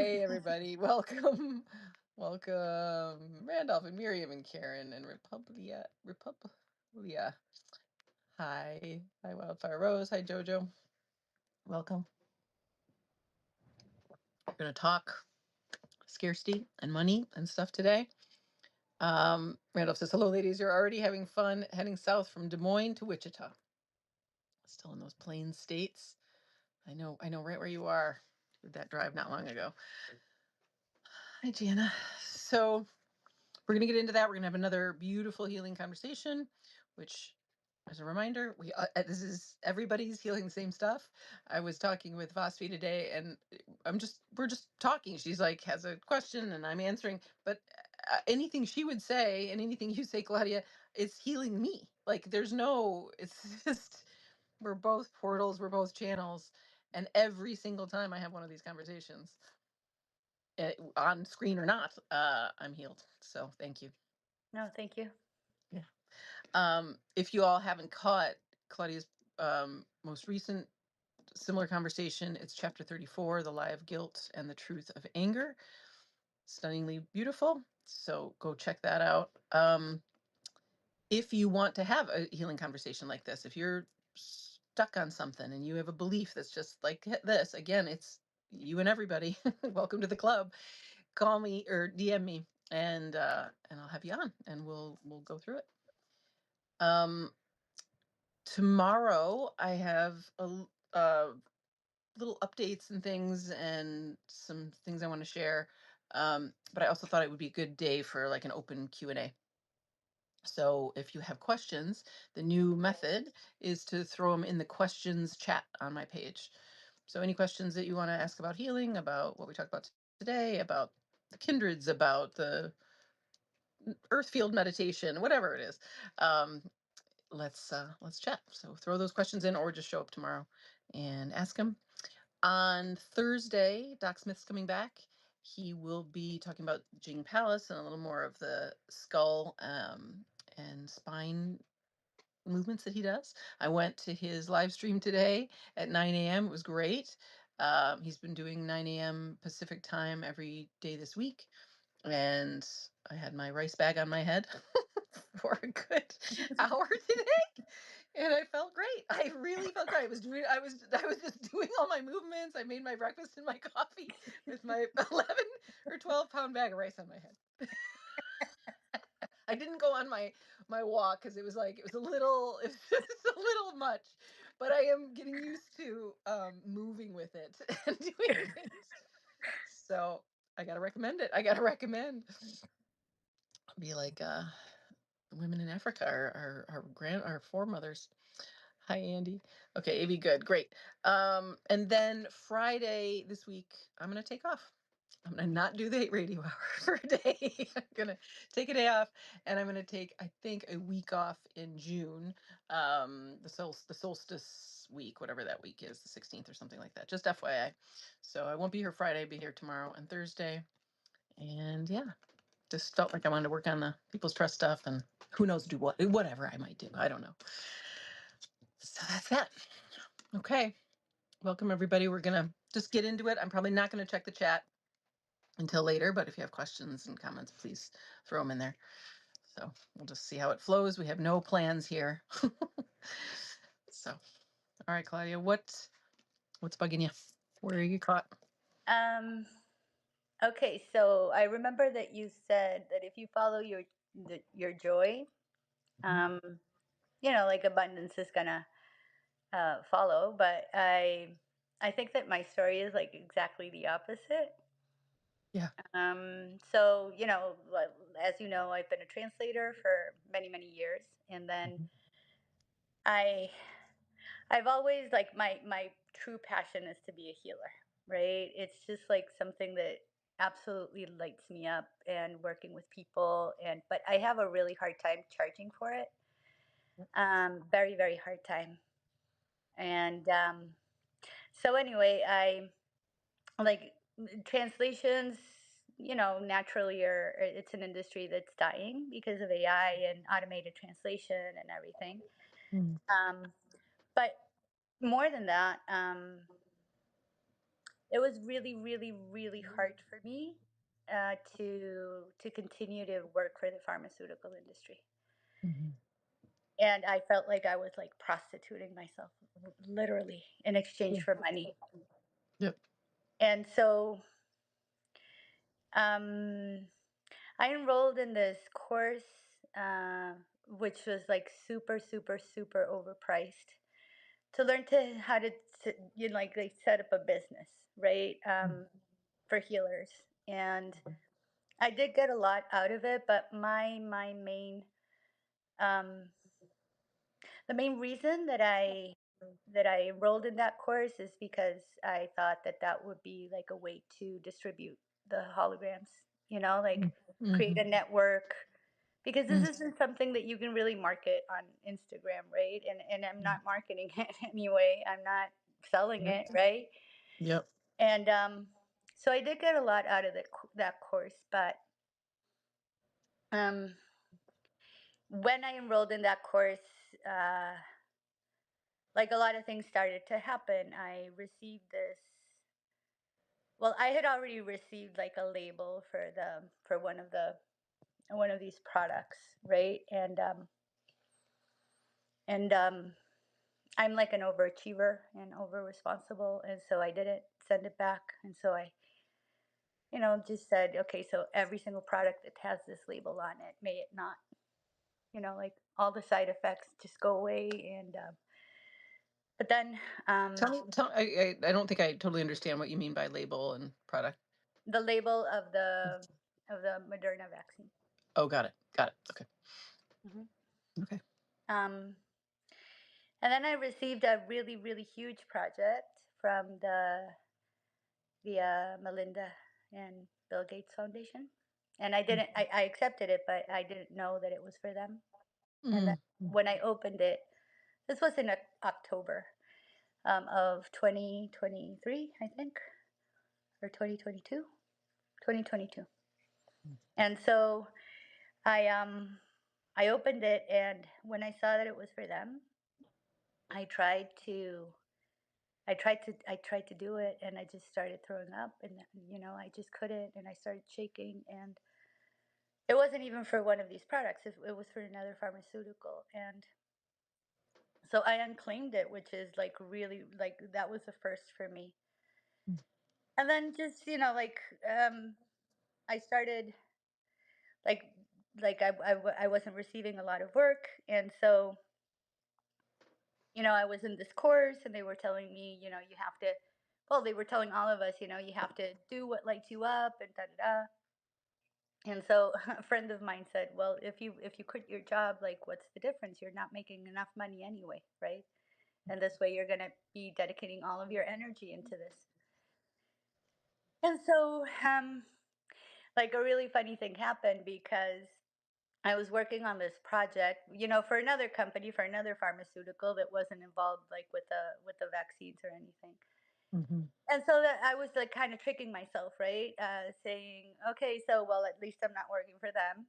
Hi, everybody. Welcome. Welcome, Randolph and Miriam and Karen and Republia. Hi. Hi, Wildfire Rose. Hi, Jojo. Welcome. We're going to talk scarcity and money and stuff today. Randolph says, hello, ladies. You're already having fun heading south from Des Moines to Wichita. Still in those plain states. I know right where you are. Did that drive not long ago. Hi, Jana. So we're going to get into that. We're going to have another beautiful healing conversation, which, as a reminder, this is everybody's healing the same stuff. I was talking with Vasvi today, and we're just talking. She's like has a question, and I'm answering. But anything she would say, and anything you say, Claudia, is healing me. Like there's no. It's just we're both portals. We're both channels, and every single time I have one of these conversations, on screen or not, I'm healed. So thank you. No, thank you. Yeah. If you all haven't caught Claudia's most recent similar conversation, it's chapter 34, The Lie of Guilt and the Truth of Anger. Stunningly beautiful. So go check that out. If you want to have a healing conversation like this, if you're stuck on something and you have a belief that's just like this, again, it's you and everybody. Welcome to the club. Call me or DM me, and I'll have you on, and we'll go through it. Tomorrow I have little updates and things, and some things I want to share. But I also thought it would be a good day for like an open Q&A. So if you have questions, the new method is to throw them in the questions chat on my page. So any questions that you want to ask about healing, about what we talked about today, about the kindreds, about the earth field meditation, whatever it is, let's chat. So throw those questions in, or just show up tomorrow and ask them. On Thursday, Doc Smith's coming back. He will be talking about Jing Palace and a little more of the skull and spine movements that he does. I went to his live stream today at 9 a.m. It was great. He's been doing 9 a.m. Pacific time every day this week. And I had my rice bag on my head for a good hour today, and I felt great. I really felt great. I was just doing all my movements. I made my breakfast and my coffee with my 11 or 12 pound bag of rice on my head. I didn't go on my walk because it was a little much, but I am getting used to moving with it and doing things. So I gotta recommend it. I gotta recommend. Be like women in Africa, our foremothers. Hi, Andy. Okay, AB, good, great. And then Friday this week, I'm gonna take off. I'm gonna not do the 8 radio hour for a day. I'm gonna take a day off, and I'm gonna take, I think, a week off in June. The solstice week, whatever that week is, the 16th or something like that. Just FYI. So I won't be here Friday. I'll be here tomorrow and Thursday. And yeah, just felt like I wanted to work on the people's trust stuff, and who knows, do whatever I might do. I don't know. So that's that. Okay. Welcome, everybody. We're going to just get into it. I'm probably not going to check the chat until later, but if you have questions and comments, please throw them in there. So we'll just see how it flows. We have no plans here. So, all right, Claudia, what's bugging you? Where are you caught? Okay, so I remember that you said that if you follow your joy, um, like abundance is gonna follow. But I think that my story is like exactly the opposite. Yeah. So as you know, I've been a translator for many years, and then I I've always like my true passion is to be a healer, right? It's just like something that absolutely lights me up, and working with people, and but I have a really hard time charging for it. Very hard time. And so anyway, I like translations, naturally it's an industry that's dying because of AI and automated translation and everything. Mm. But more than that, it was really, really, really hard for me to continue to work for the pharmaceutical industry. Mhm. And I felt like I was like prostituting myself, literally, in exchange Sure. for money. Yep. And so um, I enrolled in this course, which was like super, super, super overpriced to learn to how to, like they set up a business, right? Mm. For healers. And I did get a lot out of it, but my main um, the main reason that I enrolled in that course is because I thought that that would be like a way to distribute the holograms, like Mm. create Mhm. a network, because this Mm. isn't something that you can really market on Instagram, right? And I'm Mm. not marketing it anyway. I'm not selling Yep. it, right? Yep. And so I did get a lot out of that course, but um when I enrolled in that course, uh like a lot of things started to happen. I received this Well, I had already received like a label for one of these products, right? And I'm like an overachiever and over responsible, and so I didn't send it back. And so I, just said, okay, so every single product that has this label on it, may it not, like all the side effects just go away. And but then Tell me, I don't think I totally understand what you mean by label and product. the label of the Moderna vaccine. Oh, got it. Got it. Okay. Mhm. Okay. Um, and then I received a really, really huge project from the Melinda and Bill Gates Foundation. And I accepted it, but I didn't know that it was for them. And then Mm. when I opened it, this was in October of 2023, I think, or 2022, 2022. And so I um I opened it, and when I saw that it was for them, I tried to I tried to do it, and I just started throwing up, and I just couldn't, and I started shaking. And it wasn't even for one of these products. It was for another pharmaceutical. And so I unclaimed it, which is like really, like, that was the first for me. And then just, I started like I wasn't receiving a lot of work. And so I was in this course, and they were telling me, you have to, well, they were telling all of us, you have to do what lights you up, and da da da. And so a friend of mine said, well, if you quit your job, like, what's the difference? You're not making enough money anyway, right? And this way you're going to be dedicating all of your energy into this. And so like a really funny thing happened, because I was working on this project, for another company, for another pharmaceutical that wasn't involved like with the vaccines or anything. Mhm. And so that I was like kind of tricking myself, right? Saying, okay, so well, at least I'm not working for them.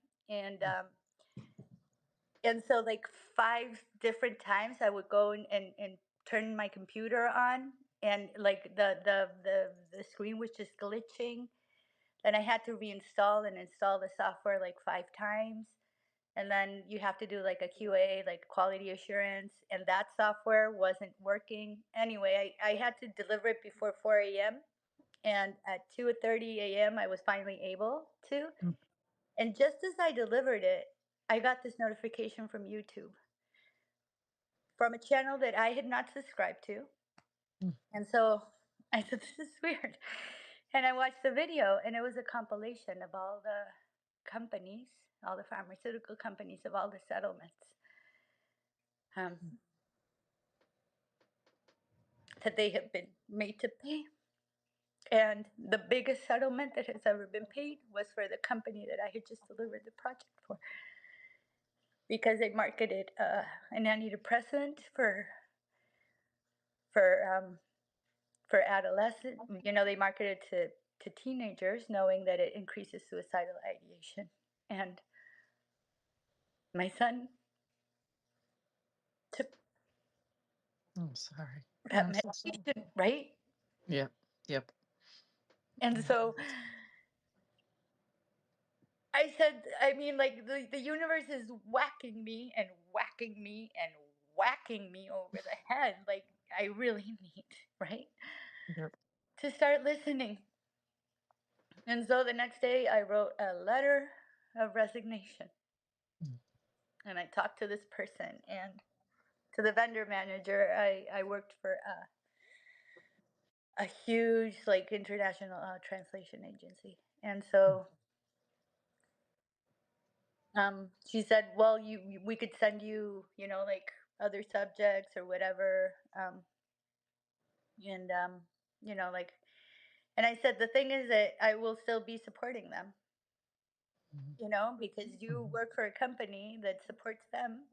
And so like five different times I would go and turn my computer on, and like the screen was just glitching. Then I had to reinstall and install the software like five times. And then you have to do like a QA, like quality assurance, and that software wasn't working. Anyway, I had to deliver it before 4 a.m., and at 2:30 a.m. I was finally able to. Mm. And just as I delivered it, I got this notification from YouTube, from a channel that I had not subscribed to. Mm. And so I said, this is weird. And I watched the video, and it was a compilation of all the companies, all the pharmaceutical companies, of all the settlements um, that they have been made to pay. And the biggest settlement that has ever been paid was for the company that I had just delivered the project for, because they marketed an antidepressant for um, for adolescent. They marketed to teenagers, knowing that it increases suicidal ideation. And my son took I'm sorry. that I'm so sorry. medication, right? Yep. Yep. And Yeah. so I said, I mean, like the universe is whacking me and whacking me and whacking me over the head. Like I really need, right, Yeah. to start listening. And so the next day I wrote a letter of resignation Mm. and I talked to this person and to the vendor manager. I worked for a huge like international translation agency. And Mm. so she said, well, we could send you, like other subjects or whatever. And like, and I said the thing is that I will still be supporting them, Mhm. because you Mhm. work for a company that supports them.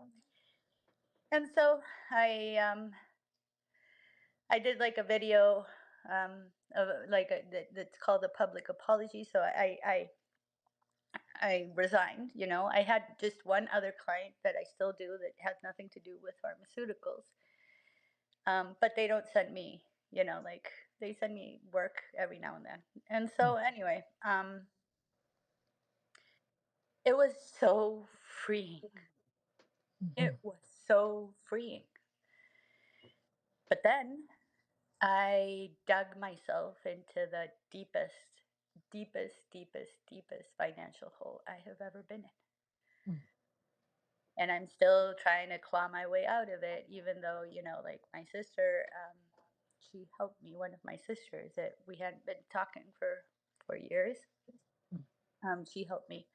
And so I did like a video of like that's called a public apology. So I resigned. I had just one other client that I still do that has nothing to do with pharmaceuticals. But they don't send me, like they send me work every now and then. And Mm. so anyway, it was so freeing. Mhm. It was so freeing. But then I dug myself into the deepest, deepest, deepest, deepest financial hole I have ever been in. Mm. And I'm still trying to claw my way out of it, even though, like my sister, she helped me, one of my sisters that we hadn't been talking for 4 years. Mm. She helped me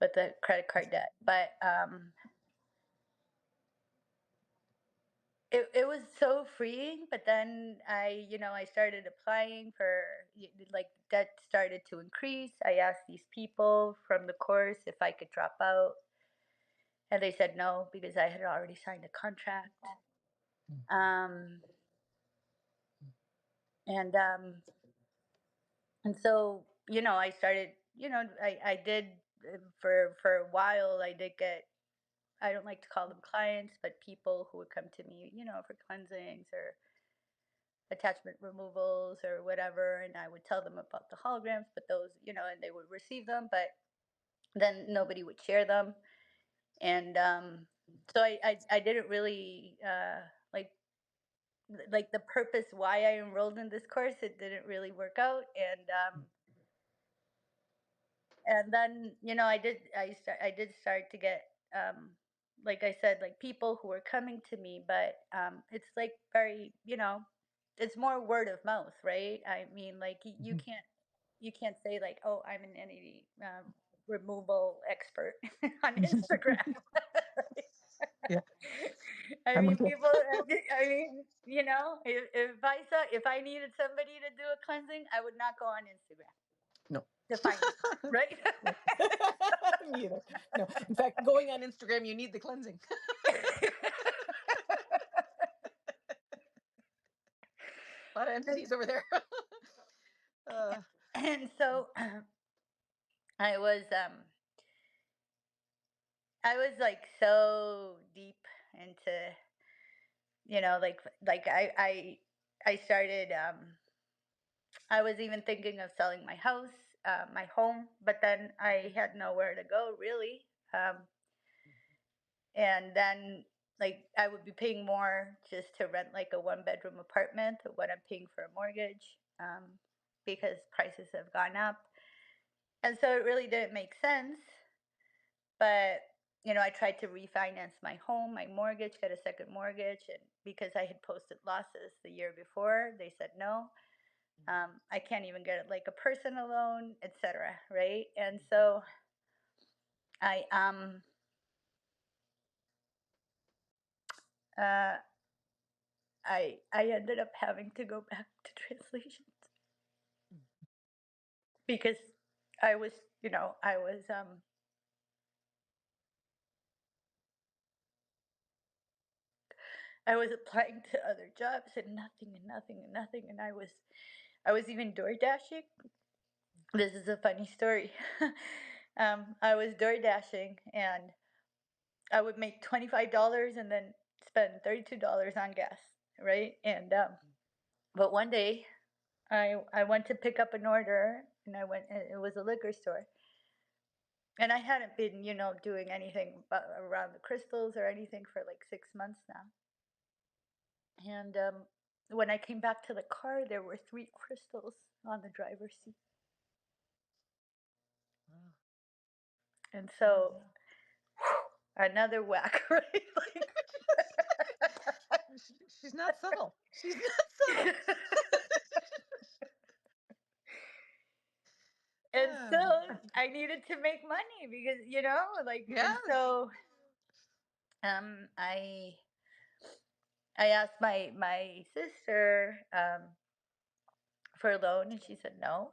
with the credit card debt. But it was so freeing. But then I started applying for, like, debt started to increase. I asked these people from the course if I could drop out, and they said no because I had already signed a contract. Mm. Um, and so I started. I did for a while. I did get. I don't like to call them clients, but people who would come to me, for cleansings or attachment removals or whatever, and I would tell them about the holograms, but those, and they would receive them, but then nobody would share them. And so I didn't really like the purpose why I enrolled in this course. It didn't really work out, and then I did start to get, like I said, like people who were coming to me, but it's like very, it's more word of mouth, right? I mean, like you Mhm. can't say like, oh, I'm an entity removal expert on Instagram. Yeah, I I'm mean, with you. people. I mean, if I needed somebody to do a cleansing, I would not go on Instagram No. to find them, right? No. Me either. No. In fact, going on Instagram, you need the cleansing. A lot of entities over there. uh, And so I was like so deep into, like I started, I was even thinking of selling my house, my home, but then I had nowhere to go really. And then like I would be paying more just to rent like a one-bedroom apartment of what I'm paying for a mortgage, because prices have gone up. And so it really didn't make sense. But I tried to refinance my home, my mortgage, get a second mortgage, and because I had posted losses the year before, they said no. I can't even get like a personal loan, etc. Right? And so I uh, I ended up having to go back to translations because I was I was applying to other jobs and nothing and nothing and nothing, and I was even door dashing. This is a funny story. I was door dashing and I would make $25 and then spend $32 on gas, right? And but one day I went to pick up an order, and it was a liquor store. And I hadn't been, doing anything around the crystals or anything for like 6 months now. And when I came back to the car, there were three crystals on the driver's seat. Wow. And Yeah. so another whack, right? Like, She's not subtle. She's not subtle. and so Oh, I needed to make money because, like, and yes. so um, I I asked my sister for a loan, and she said no.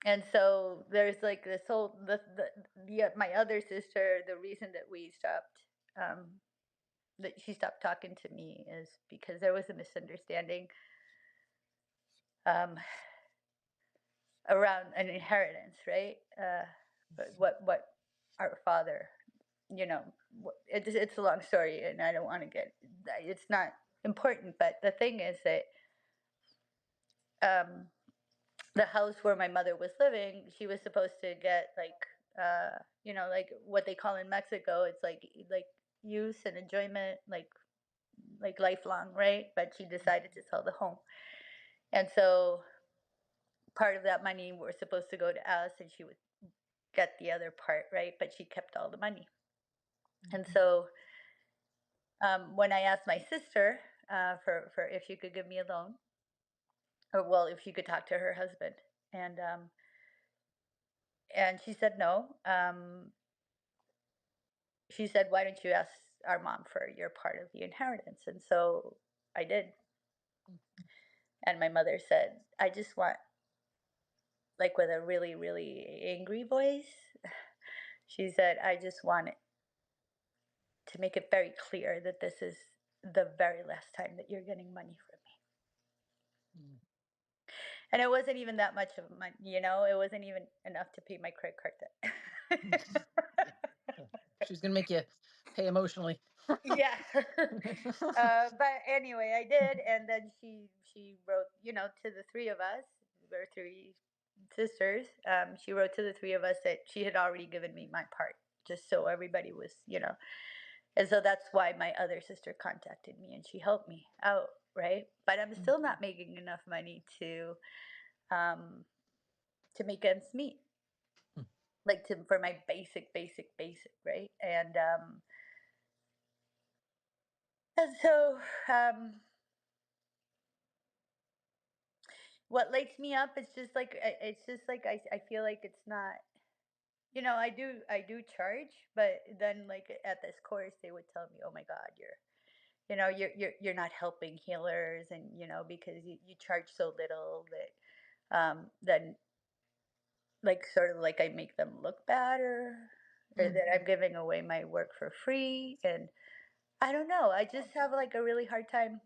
And so there's like this whole my other sister. The reason that we stopped that she stopped talking to me is because there was a misunderstanding um, around an inheritance, right? But what our father, it's a long story, and I don't want to get. It's not important, but the thing is that um, the house where my mother was living, she was supposed to get like like what they call in Mexico, it's like use and enjoyment, like lifelong, right? But she decided to sell the home. And so part of that money were supposed to go to us, and she would get the other part, right? But she kept all the money. And Mhm. so when I asked my sister for if she could give me a loan, or well, if she could talk to her husband, and um, and she said no. She said, "Why don't you ask our mom for your part of the inheritance?" And so I did. And my mother said, "I just want," like with a really, really angry voice, she said, "I just want it to make it very clear that this is the very last time that you're getting money from me." Mm. And it wasn't even that much of money, it wasn't even enough to pay my credit card debt. Yeah. Yeah. She's gonna make you pay emotionally. Yeah. But anyway, I did, and then she wrote, to the three of us. We're three sisters. She wrote to the three of us that she had already given me my part, just so everybody was. And so that's why my other sister contacted me, and she helped me out, right? But I'm Mm. still not making enough money um to make ends meet, Mm. like to for my basic, right? And so what lights me up is just like it's just like I feel like it's not, I do charge, but then like at this course they would tell me, "Oh my god, you're not helping healers," and because you charge so little that then like sort of like I make them look bad, or Mm. that I'm giving away my work for free. And I don't know, I just have like a really hard time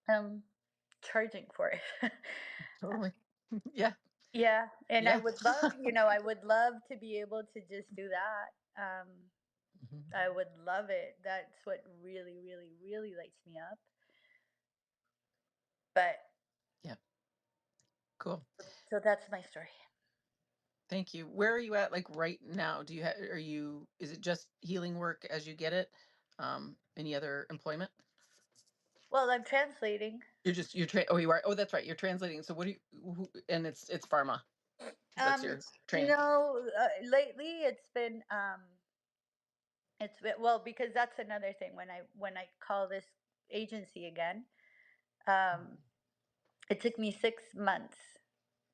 um charging for it. Totally. Yeah. Yeah, and I Yeah. would love, I would love to be able to just do that. Mhm. I would love it. That's what really, really, really lights me up. But Yeah. Cool. so that's my story. Thank you. Where are you at, like, right now? Are you is it just healing work as you get it? Any other employment? Well, I'm translating. Oh, you are. Oh, that's right. You're translating. So what do and it's pharma. That's your training. Lately it's been, well, because that's another thing when I call this agency again. Um, it took me 6 months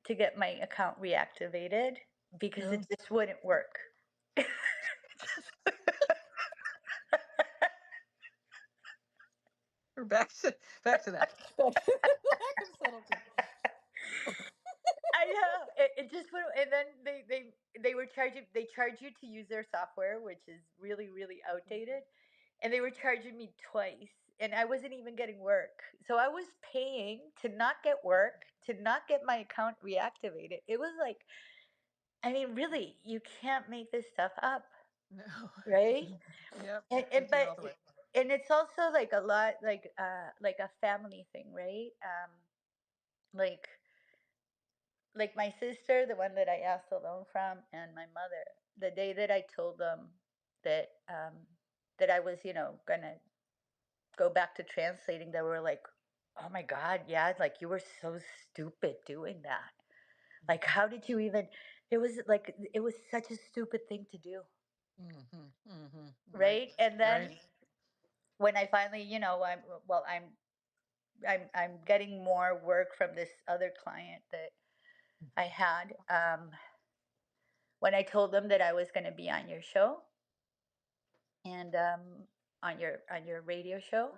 to get my account reactivated because it No. just wouldn't work. We're back to that. Back lack of subtlety. I know it just went, and then they charge you to use their software, which is really, really outdated, and they were charging me twice, and I wasn't even getting work. So I was paying to not get work, to not get my account reactivated. It was like, I mean, really, you can't make this stuff up, No. right? Yep. And With you but all the way. and it's also like a lot like a family thing, right? Like my sister, the one that I asked a loan from, and my mother, the day that I told them that that I was, gonna go back to translating, they were like, "Oh my god, yeah, like you were so stupid doing that. Like how did you even it was such a stupid thing to do." Mhm, mhm. Right, Right? And right. then when I finally, I'm getting more work from this other client that I had. When I told them that I was going to be on your show and on your radio show,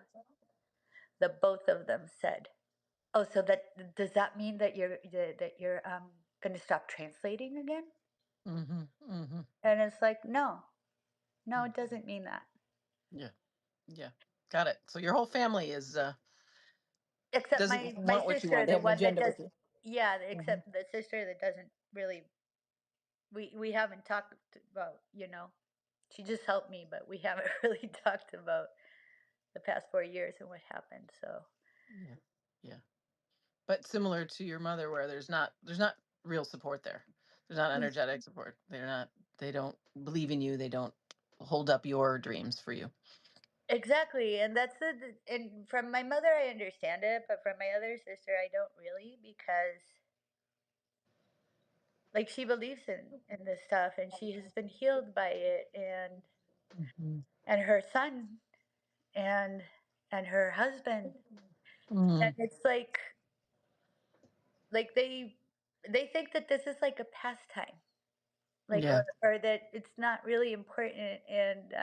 the both of them said, "Oh, so that does that mean that you're going to stop translating again?" Mhm, mhm, And it's like, "No. No, it mhm. doesn't mean that." Yeah, yeah. Got it. So your whole family Except doesn't my want what you sister, want. They the have an one that agenda does, with you. yeah, Mhm. except the sister that doesn't really, we haven't talked about, she just helped me, but we haven't really talked about the past 4 years and what happened. So Yeah, yeah. But similar to your mother, where there's not real support there. There's not energetic support. They don't believe in you. They don't hold up your dreams for you. exactly, and and from my mother I understand it, but from my other sister I don't really, because like she believes in this stuff and she has been healed by it, Mhm. and her son and her husband, and Mm. it's like they think that this is like a pastime, like, Yeah, or that it's not really important. And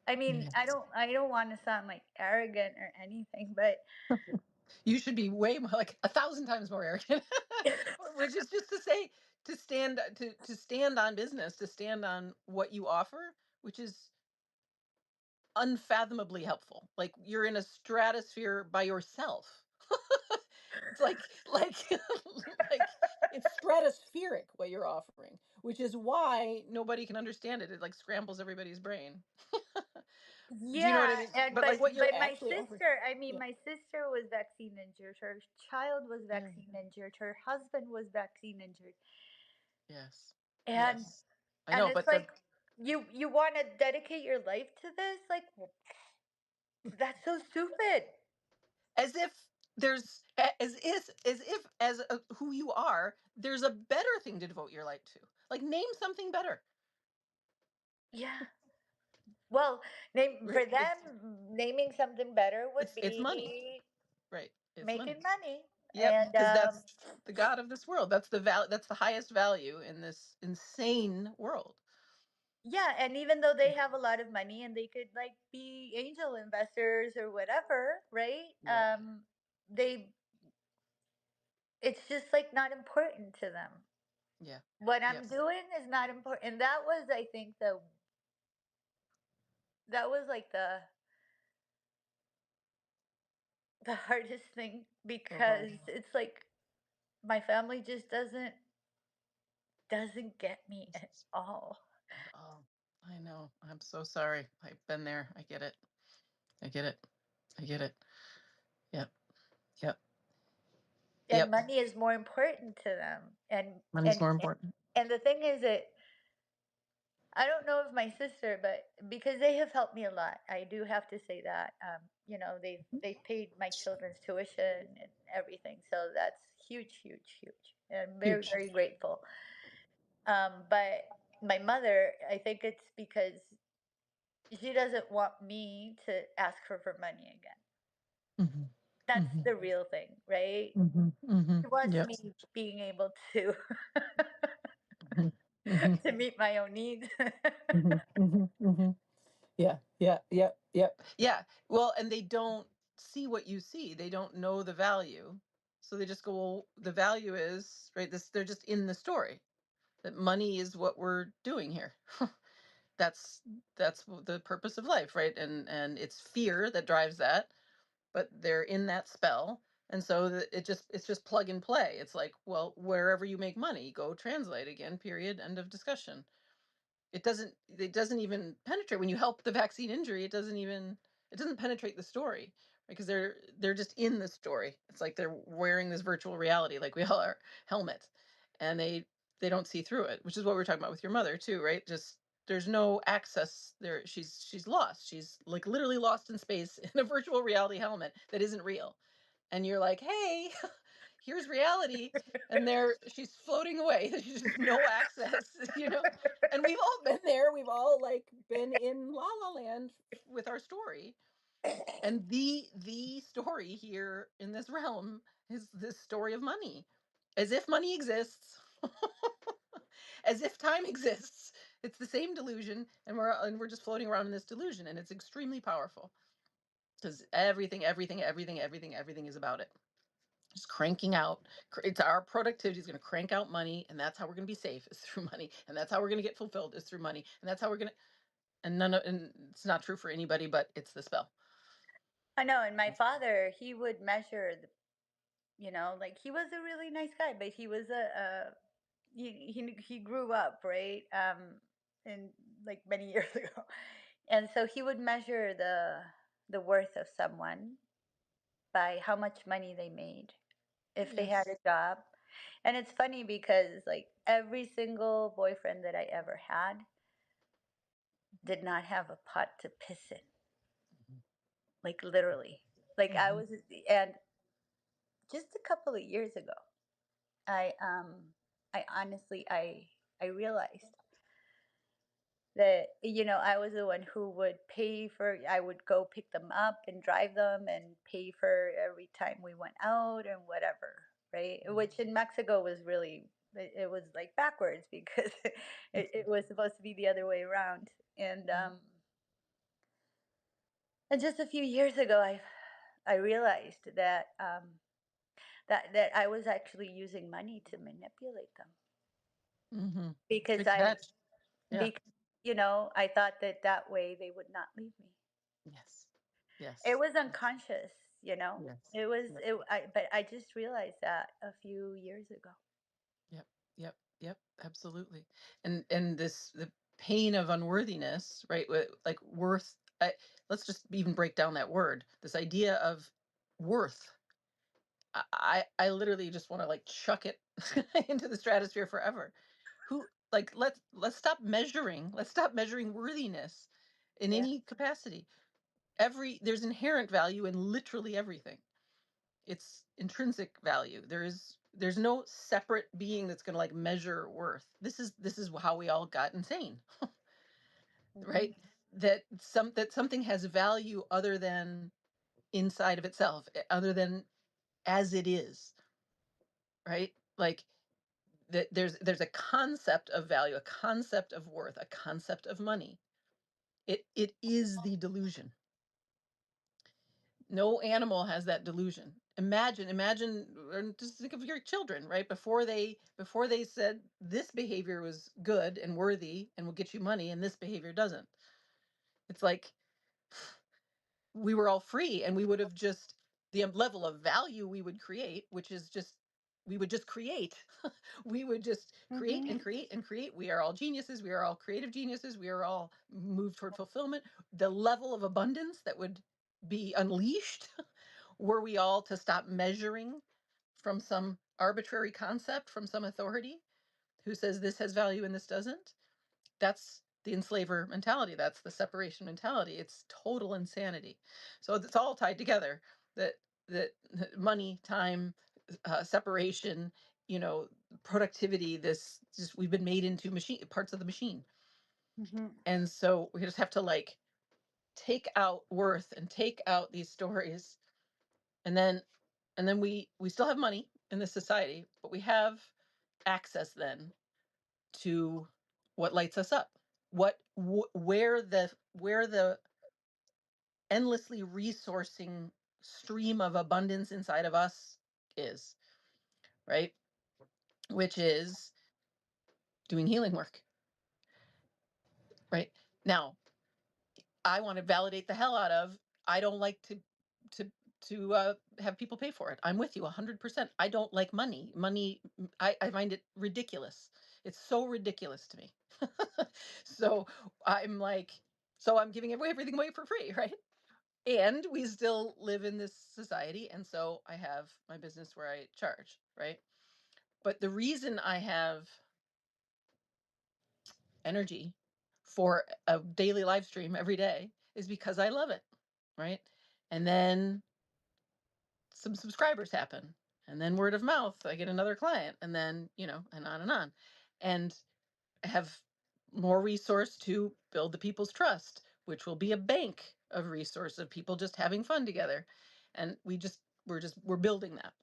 I mean, yeah. I don't want to sound like arrogant or anything, but You should be way more, like 1,000 times more arrogant, which is just to say, to stand on business, to stand on what you offer, which is unfathomably helpful. Like you're in a stratosphere by yourself. It's like like it's stratospheric what you're offering, which is why nobody can understand it. It like scrambles everybody's brain. Do you know what I yeah, mean? and But like what you're but my actually offering. sister, I mean, Yeah. my sister was vaccine injured. Her child was Yeah. vaccine injured. Her husband was vaccine injured, Yes. and Yes. I and know, it's but the like you want to dedicate your life to this? Like, that's so stupid. as if as if as who you are, there's a better thing to devote your life to. Like name something better. Yeah. Well, name Right? for them, naming something better would It's money. be Right. It's money. making money. Yep, And because that's the god of this world. That's the highest value in this insane world. yeah, and even though they have a lot of money and they could like be angel investors or whatever, right? Yeah. They it's just like not important to them. Yeah. What Yep. I'm doing is not important. And that was, I think, that was like the hardest thing, So hard. because it's like my family just doesn't get me at all. Oh, I know. I'm so sorry. I've been there. I get it. I get it. I get it. Yep. Yep. And Yep. money is more important to them. Money's more important. And the thing is that I don't know if my sister, but because they have helped me a lot, I do have to say that. They've paid my children's tuition and everything, so that's huge, huge, huge, and I'm very, Huge. very grateful. But my mother, I think it's because she doesn't want me to ask her for money again. Mhm. That's Mhm. the real thing, right? Mhm. Mhm. She wants Yep. me being able to Mhm. Mhm. to meet my own needs. Mhm. Mhm. Mhm. Yeah. Yeah. Yeah. Yeah. Yeah. Well, and they don't see what you see. They don't know the value. So they just go, well, the value is, right, this they're just in the story. That money is what we're doing here. that's the purpose of life, right? And it's fear that drives that, but they're in that spell. And so it's just plug and play. It's like, well, wherever you make money, go translate again, period, end of discussion. It doesn't even penetrate when you help the vaccine injury. It doesn't penetrate the story, because they're just in the story. It's like they're wearing this virtual reality, like we all are, helmets, and they don't see through it, which is what we are talking about with your mother too, right? Just there's no access there. She's lost. She's like literally lost in space in a virtual reality helmet that isn't real. And you're like, hey, here's reality. And there she's floating away. There's just no access, you know. And we've all been there. We've all like been in La La Land with our story. And the story here in this realm is this story of money. As if money exists. As if time exists. It's the same delusion, and we're just floating around in this delusion, and it's extremely powerful because everything is about it. Just cranking out. It's our productivity is going to crank out money, and that's how we're going to be safe is through money, and that's how we're going to get fulfilled is through money, and that's how we're going to. And it's not true for anybody, but it's the spell. I know, and my father, he would measure the, like he was a really nice guy, but he was he grew up, right? In like many years ago. And so he would measure the worth of someone by how much money they made if they had Yes. a job. And it's funny because like every single boyfriend that I ever had did not have a pot to piss in, like literally. Like I Hmm. was, and just a couple of years ago, I I honestly I realized that, I was the one who would pay for, I would go pick them up and drive them and pay for every time we went out and whatever, right? Which in Mexico was really, it was like backwards because it was supposed to be the other way around. And just a few years ago, I realized that that I was actually using money to manipulate them Hmm. because Good I catch. Yeah. because I thought that that way they would not leave me. Yes. It Yes. was Yes. unconscious, you know? Yes. It was Yep. it I but I just realized that a few years ago. Yep. Yep. Yep. Absolutely. And this the pain of unworthiness, right? Like worth. Let's just even break down that word. This idea of worth. I literally just want to like chuck it into the stratosphere forever. Who like let's stop measuring. Let's stop measuring worthiness in Yeah. any capacity. There's inherent value in literally everything. It's intrinsic value. There's no separate being that's going to like measure worth. This is how we all got insane, Mhm. right? That something has value other than inside of itself, other than as it is, right? Like that there's a concept of value, a concept of worth, a concept of money. It is the delusion. No animal has that delusion. Imagine, or just think of your children, right? Before they said this behavior was good and worthy and will get you money, and this behavior doesn't. It's like we were all free, and we would have just the level of value we would create, which is just we would just create. We would just create Mhm. and create and create. We are all geniuses. We are all creative geniuses. We are all moved toward fulfillment. The level of abundance that would be unleashed were we all to stop measuring from some arbitrary concept from some authority who says this has value and this doesn't. That's the enslaver mentality. That's the separation mentality. It's total insanity. So it's all tied together. That that money, time, separation, you know, productivity. This just we've been made into machine parts of the machine, Mhm. and so we just have to like take out worth and take out these stories, and then we still have money in this society, but we have access then to what lights us up, where the endlessly resourcing stream of abundance inside of us is, right? Which is doing healing work, right? Now I want to validate the hell out of, I don't like to have people pay for it. I'm with you 100%. I don't like money. I find it ridiculous. It's so ridiculous to me. So I'm like, so I'm giving away everything away for free, right? And we still live in this society, and so I have my business where I charge, right? But the reason I have energy for a daily live stream every day is because I love it, right? And then some subscribers happen, and then word of mouth, I get another client, and then, and on and on. And have more resource to build the people's trust, which will be a bank of resource of people just having fun together. And we're building that,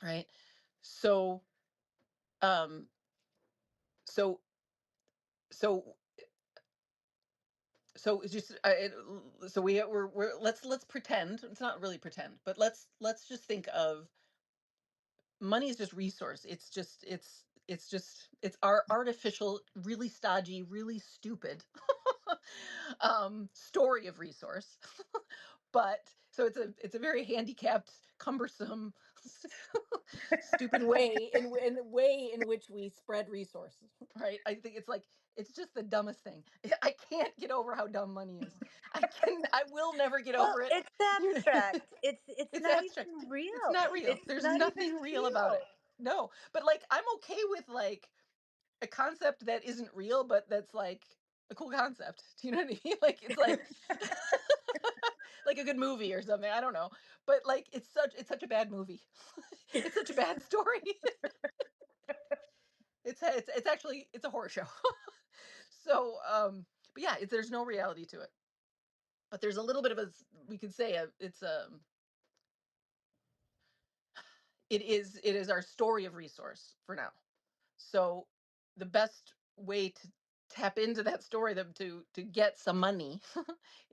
right? So um so so so it's just so we're let's pretend it's not really pretend, but let's just think of money is just resource. It's our artificial, really stodgy, really stupid story of resource. But so it's a very handicapped, cumbersome, stupid way in which we spread resources, right? I think it's just the dumbest thing. I can't get over how dumb money is. I will never get Well, over it. it's You abstract. It's It's not abstract. even It's real. not real. It's There's not even nothing real about real. it. No, but like I'm okay with like a concept that isn't real, but that's like a cool concept. Do you know what I mean? Like it's like like a good movie or something. I don't know, but like it's such a bad movie. It's such a bad story. It's actually it's a horror show. So but yeah, there's no reality to it. But there's a little bit of we could say it's it is our story of resource for now. So the best way to tap into that story to get some money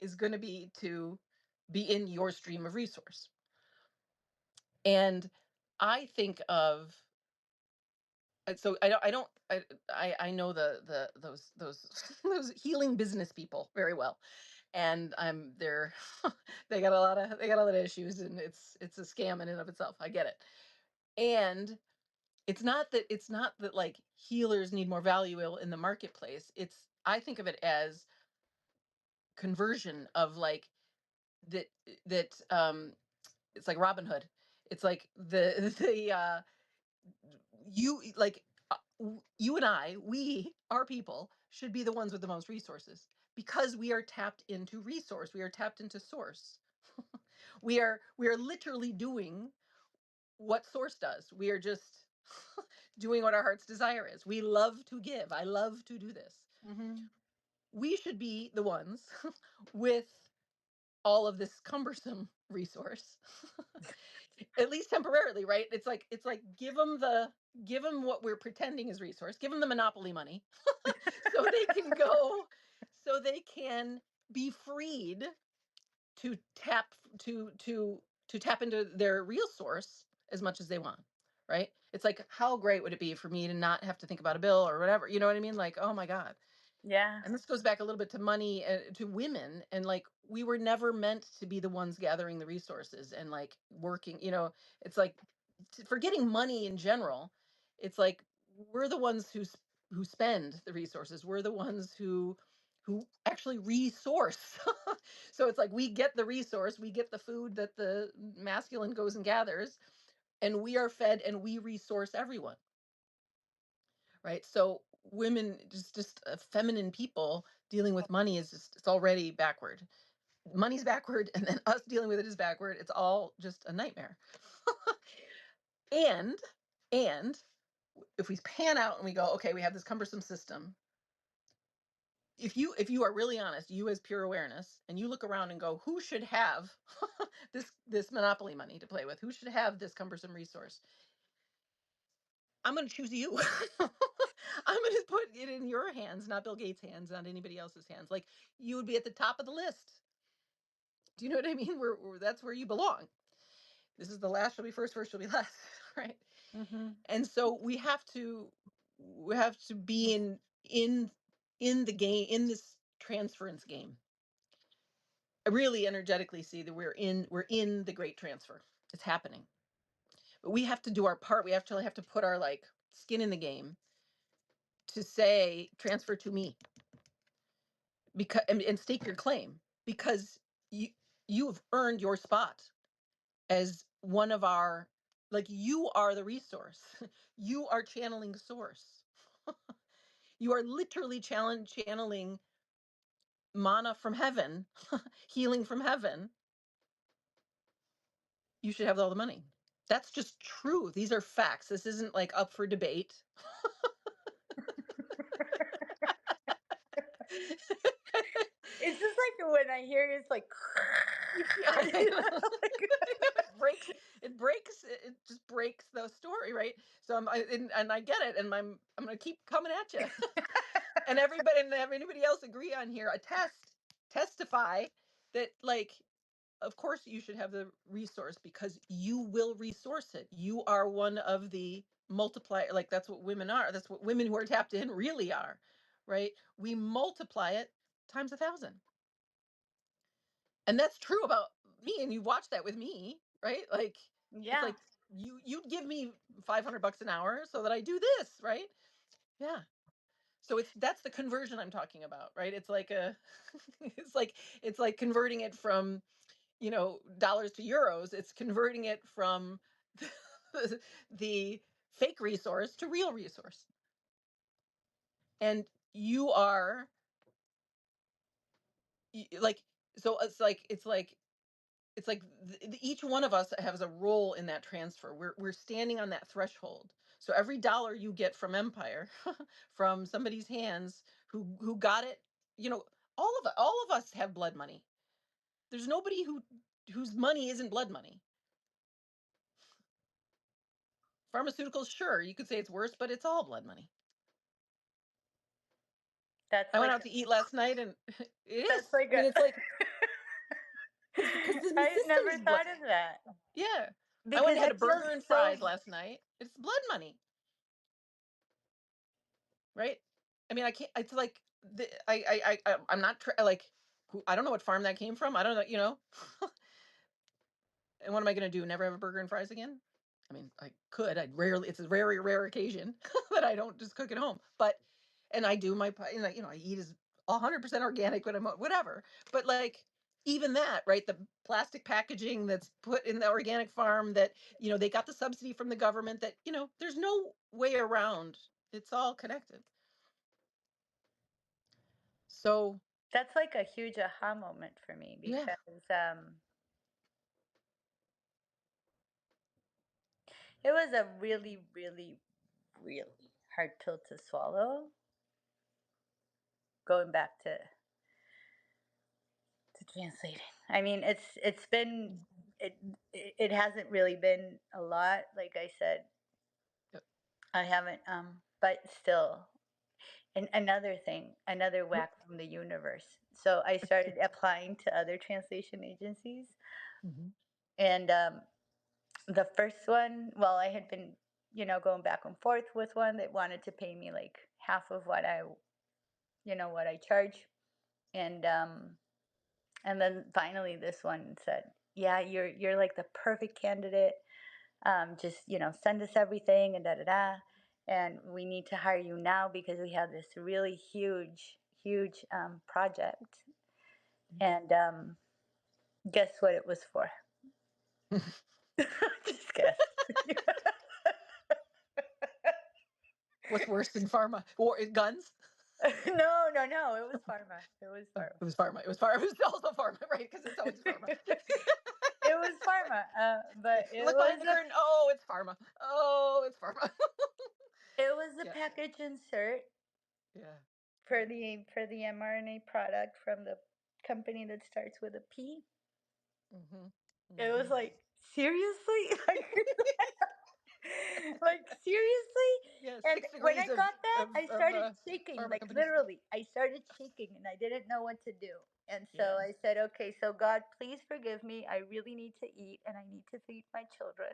is going to be to be in your stream of resource. And I think of so I know the those those healing business people very well, and I'm they're they got a lot of issues, and it's a scam in and of itself. I get it. And it's not that like healers need more value in the marketplace. I think of it as conversion of like that that it's like Robin Hood. It's like the the you like you and we our people should be the ones with the most resources because we are tapped into resource. We are tapped into source. We are literally doing what source does. We are just doing what our heart's desire is. We love to give. I love to do this. Hmm. We should be the ones with all of this cumbersome resource, at least temporarily, right? It's like give them what we're pretending is resource. Give them the monopoly money so they can go, so they can be freed to tap into their real source as much as they want, right? It's like how great would it be for me to not have to think about a bill or whatever, you know what I mean? Like, oh my god. Yeah. And this goes back a little bit to money, to women, and like we were never meant to be the ones gathering the resources and like working, it's like forgetting money in general. It's like we're the ones who spend the resources. We're the ones who actually resource. So it's like we get the resource, we get the food that the masculine goes and gathers, and we are fed and we resource everyone, right? So women, just feminine people dealing with money is just it's already backward. Money's backward, and then us dealing with it is backward. It's all just a nightmare. and and if we pan out and we go, okay, we have this cumbersome system. If you are really honest, you as pure awareness, and you look around and go, who should have this monopoly money to play with? Who should have this cumbersome resource? I'm going to choose you. I'm going to put it in your hands, not Bill Gates' hands, not anybody else's hands. Like you would be at the top of the list. Do you know what I mean? That's where you belong. This is the last shall be first, first shall be last, right? Hmm. And so we have to be in the game, in this transference game. I really energetically see that we're in the great transfer. It's happening. But we have to do our part. We have to put our like skin in the game to say transfer to me, because and stake your claim, because you you've earned your spot as one of our, like, you are the resource. You are channeling source. You are literally channeling mana from heaven, healing from heaven. You should have all the money. That's just true. These are facts. This isn't like up for debate. It's just like when I hear it's like, Yeah, you know, like it just breaks the story, right? So and I get it, and I'm gonna keep coming at you. And everybody, and have anybody else agree on here, testify that, like, of course you should have the resource because you will resource it. You are one of the multiplier, like, that's what women are. That's what women who are tapped in really are, right? We multiply it times 1,000. And that's true about me, and you watch that with me, right? Like, it's yeah, like you give me $500 an hour so that I do this, right? Yeah. So that's the conversion I'm talking about, right? It's like a it's like converting it from, dollars to euros. It's converting it from the fake resource to real resource. And you are like, so it's like each one of us has a role in that transfer. We're standing on that threshold. So every dollar you get from Empire, from somebody's hands who got it, you know, all of us have blood money. There's nobody whose money isn't blood money. Pharmaceuticals, sure, you could say it's worse, but it's all blood money. that's I went like out to eat last night, and it that's is. like I a. mean, it's like, because the I had system never is blood. thought of that Yeah, I went because and had a it feels burger and fries so. last night. It's blood money. Right? I mean, I can't. It's like I'm not like, I don't know what farm that came from. I don't know. And what am I going to do? Never have a burger and fries again? I mean, I could. I'd rarely. It's a very rare occasion that I don't just cook at home. But and I do my I eat as 100% organic when I'm whatever. But, like, even that, right? The plastic packaging that's put in the organic farm, that they got the subsidy from the government, that there's no way around. It's all connected. So, That's like a huge aha moment for me yeah. because it was a really, really, really hard pill to swallow. Going back to translating, I mean, it's been it it hasn't really been a lot. Like I said, Yep. I haven't. But still, and another thing, another Yep. whack from the universe. So I started applying to other translation agencies, Mhm. and the first one, well, I had been, going back and forth with one that wanted to pay me like half of what I charge, and then finally this one said, "Yeah, you're like the perfect candidate. Just send us everything and da da da, and we need to hire you now because we have this really huge, huge project." And guess what it was for? Just guess. What's worse than pharma or guns? No, no, no. It was pharma. It was Oh, pharma. it was pharma. It was pharma. It was also pharma, right? Because it's always pharma. It was pharma. But it Look behind was the a curtain. Oh, it's pharma. Oh, it's pharma. it was a Yeah. package insert Yeah. for the mRNA product from the company that starts with a P. Hmm. It was Hmm. like, seriously? Like seriously? Yeah. And Six when degrees I of got that, of I of started shaking, pharma like companies. literally. I started shaking and I didn't know what to do. And so Yeah. I said, okay, so God, please forgive me. I really need to eat and I need to feed my children.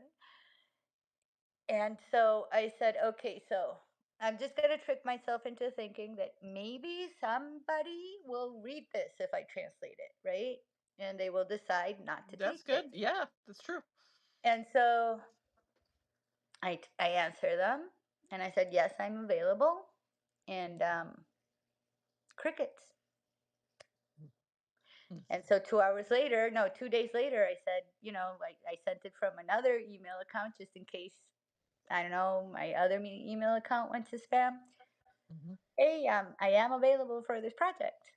And so I said, okay, so I'm just going to trick myself into thinking that maybe somebody will read this if I translate it, right? And they will decide not to That's take it. good. Yeah, that's true. And so I answer them and I said, yes, I'm available. And crickets. And so 2 hours later, no, 2 days later, I said, I sent it from another email account just in case, I don't know, my other email account went to spam. Mhm. Hey, I am available for this project.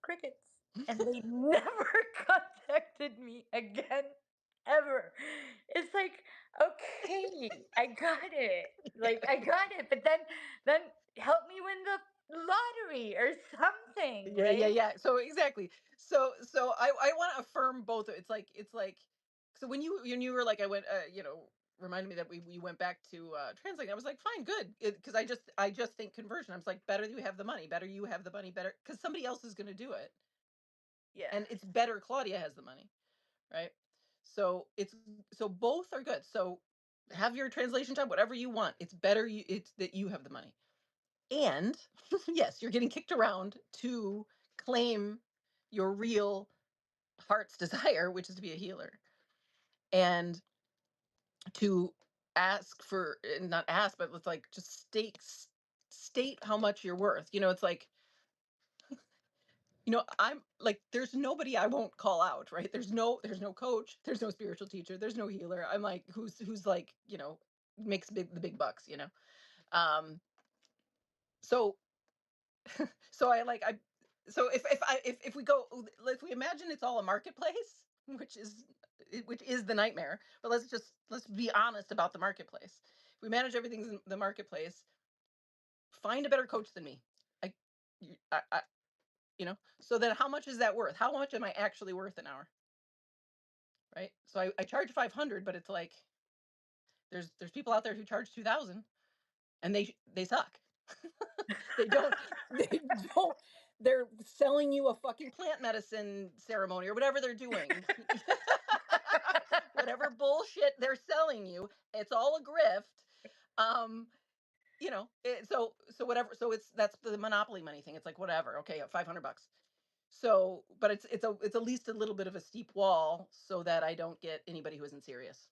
Crickets. And they never contacted me again, ever. It's like, okay, I got it. Like, I got it. But then help me win the lottery or something, Yeah, yeah, right? yeah. So exactly. So I want to affirm both. It's like so when you were like I went reminded me that we went back to translating. I was like fine, good, because I just think conversion. I was like better you have the money, better you have the money, better because somebody else is going to do it, Yeah. and it's better Claudia has the money, right? So so both are good. So have your translation job, whatever you want. It's better it's that you have the money. And yes, you're getting kicked around to claim your real heart's desire, which is to be a healer, and to ask for, not ask, but let's like just state how much you're worth. It's like, I'm like, there's nobody I won't call out, right? There's no coach, there's no spiritual teacher, there's no healer. I'm like, who's like, makes the big bucks, Um, so So I like I so if we go if we imagine it's all a marketplace, which is the nightmare, but let's be honest about the marketplace. If we manage everything in the marketplace, find a better coach than me. I, I so then how much is that worth? How much am I actually worth an hour? Right? So I charge 500, but it's like there's people out there who charge 2,000 and they suck. They don't they don't they're selling you a fucking plant medicine ceremony or whatever they're doing. Whatever bullshit they're selling you, it's all a grift. Um, so whatever, so that's the monopoly money thing. It's like whatever, okay, 500 bucks. So, but it's at least a little bit of a steep wall so that I don't get anybody who isn't serious.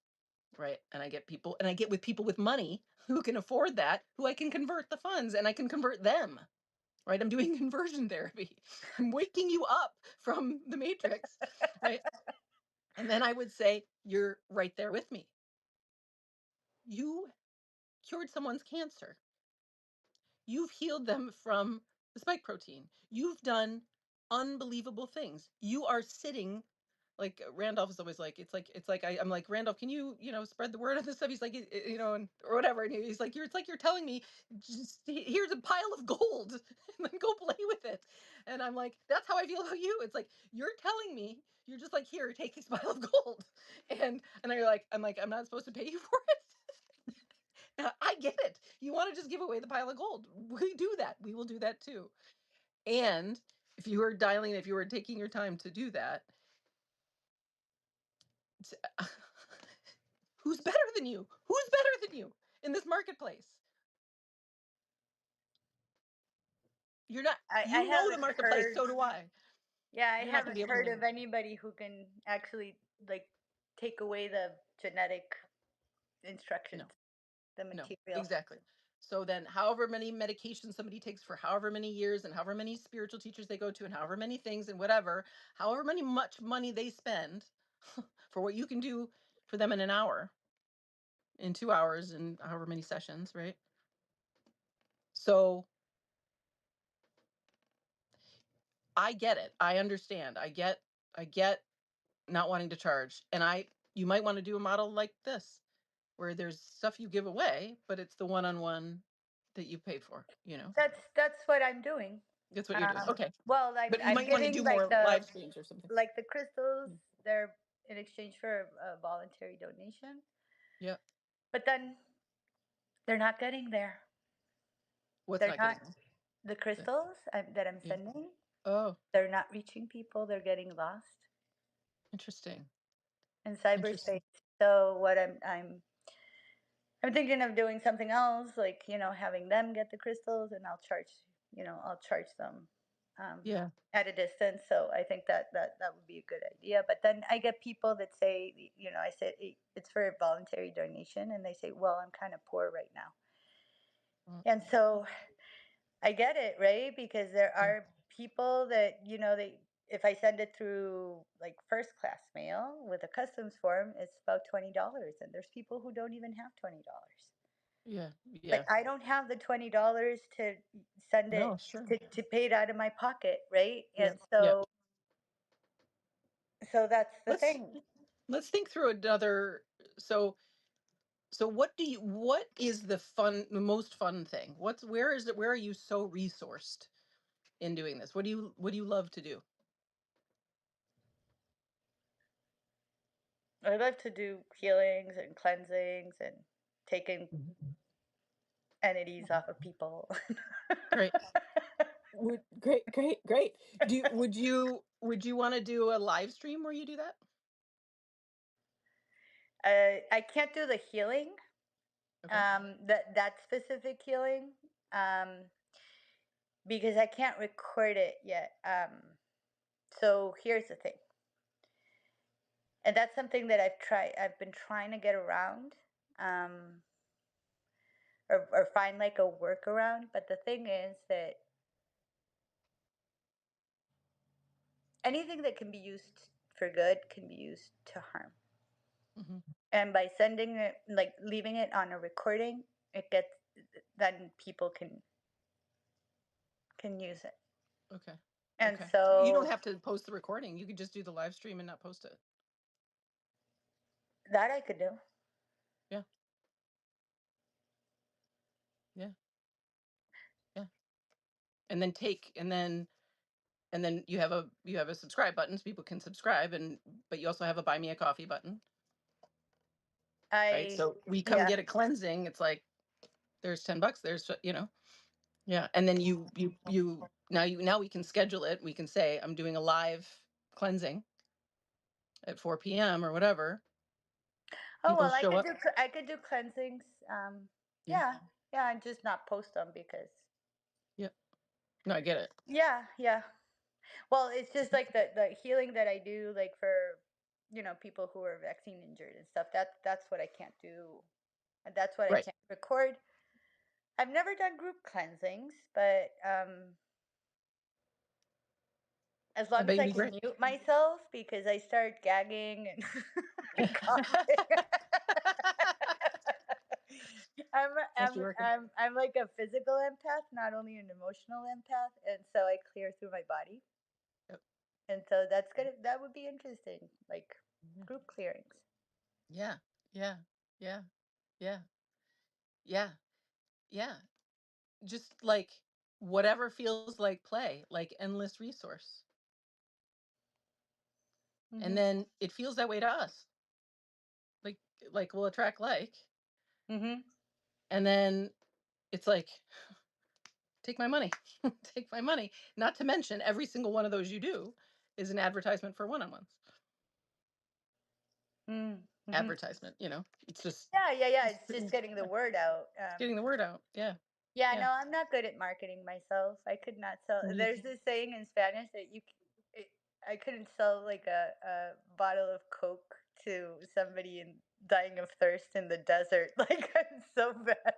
Right. And I get with people with money who can afford that, who I can convert the funds and I can convert them, right? I'm doing conversion therapy. I'm waking you up from the matrix, right? And then I would say, you're right there with me. You cured someone's cancer. You've healed them from the spike protein. You've done unbelievable things. You are sitting like Randolph is always like, it's like I'm like, Randolph, can you spread the word on this stuff? He's like, and or whatever. And he's like, it's like you're telling me, just here's a pile of gold and then go play with it. And I'm like, that's how I feel about you. It's like you're telling me, you're just like, here, take this pile of gold. And I'm like, I'm not supposed to pay you for it. I get it. You want to just give away the pile of gold. We do that. We will do that too. And if you were taking your time to do that, who's better than you? Who's better than you in this marketplace? You're not, I you know the haven't marketplace, heard, so do I. yeah, I You're not going to be haven't able to heard win. of anybody who can actually like take away the genetic No, instructions, the no, material. exactly. So then, however many medications somebody takes for however many years, and however many spiritual teachers they go to, and however many things, and whatever, however many much money they spend for what you can do for them in an hour, in 2 hours, and however many sessions, right? So I get it. I understand. I get not wanting to charge. And you might want to do a model like this where there's stuff you give away, but it's the one-on-one that you pay for. That's what I'm doing. That's what you're doing. Okay. Well, But you I'm might want to giving do more live streams or something. like the crystals. Mm. They're in exchange for a voluntary donation, Yeah. but then they're not getting there. What's They're not not getting there? the The- crystals that I'm Yeah. sending. Oh, They're not reaching people. They're getting lost interesting. in Interesting. cyberspace. So what I'm thinking of doing something else, like having them get the crystals, and I'll charge them um, Yeah. at a distance. So I think that would be a good idea. But then I get people that say, I said it's for a voluntary donation, and they say, well, I'm kind of poor right now, Well, and so I get it, right? Because there yeah. are people that if I send it through like first class mail with a customs form, it's about $20, and there's people who don't even have $20. Yeah. Yeah. Like I don't have the $20 to send it No, sure. to pay it out of my pocket, right? Yeah. And Yeah. so that's the Let's thing. let's think through another. So what is the most fun thing? Where is it, where are you so resourced in doing this? What do you love to do? I love to do healings and cleansings and taking Mhm. entities off of people. Great. Great. Would you want to do a live stream where you do that? I can't do the healing, Okay. that specific healing, um, because I can't record it yet. So here's the thing, and that's something that I've been trying to get around, um, or find like a workaround. But the thing is that anything that can be used for good can be used to harm. Hmm. And by sending it, like leaving it on a recording, it gets then people can use it. Okay. And Okay. You don't so have to post the recording. You could just do the live stream and not post it. that I could do. Yeah. Yeah. Yeah. And then you have a subscribe button so people can subscribe, but you also have a buy me a coffee button, right? I So we come Yeah. get a cleansing. It's like there's $10. Yeah. And then now we can schedule it. We can say I'm doing a live cleansing at 4 p.m. or whatever. Oh People well, show up. I could do cleansings. Yeah. Yeah, yeah, and just not post them because Yeah. No, I get it. yeah, yeah. Well, it's just like the healing that I do, like for people who are vaccine injured and stuff. That's what I can't do, and that's what I Right. can't record. I've never done group cleansings, but as I long bet as you'd I be can great. mute myself because I start gagging and coughing. Must be working. I'm like a physical empath, not only an emotional empath, and so I clear through my body. Yep. And so that would be interesting, like Yeah. group clearings. Yeah. Yeah. Yeah. Yeah. Yeah. Yeah. Just like whatever feels like play, like endless resource. And Mhm. then it feels that way to us. Like we'll attract like, Mhm. and then it's like, take my money. Take my money. Not to mention every single one of those you do is an advertisement for one-on-ones. Mm. Mhm. Advertisement. It's just Yeah, yeah, yeah. just It's just getting the yeah, word out. getting the word out. Yeah. Yeah, Yeah. no, I'm not good at marketing myself. I could not sell. Me There's this saying in Spanish that I couldn't sell like a bottle of Coke to somebody dying of thirst in the desert. Like it's so bad.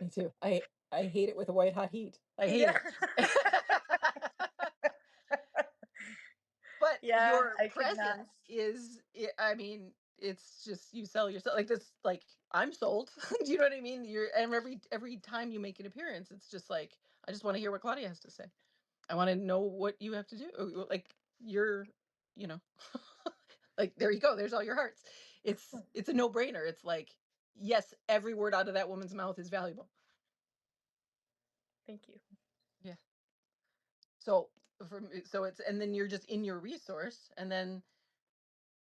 Me too. I hate it with a white hot heat. I hate Yeah. it. But Yeah, your I could not. presence I mean, it's just you sell yourself like this, like I'm sold. Do you know what I mean? And every time you make an appearance, it's just like I just want to hear what Claudia has to say. I want to know what you have to do. Like you're, you know, like there you go. There's all your hearts. It's a no-brainer. It's like, yes, every word out of that woman's mouth is valuable. Thank you. Yeah. So so it's and then you're just in your resource, and then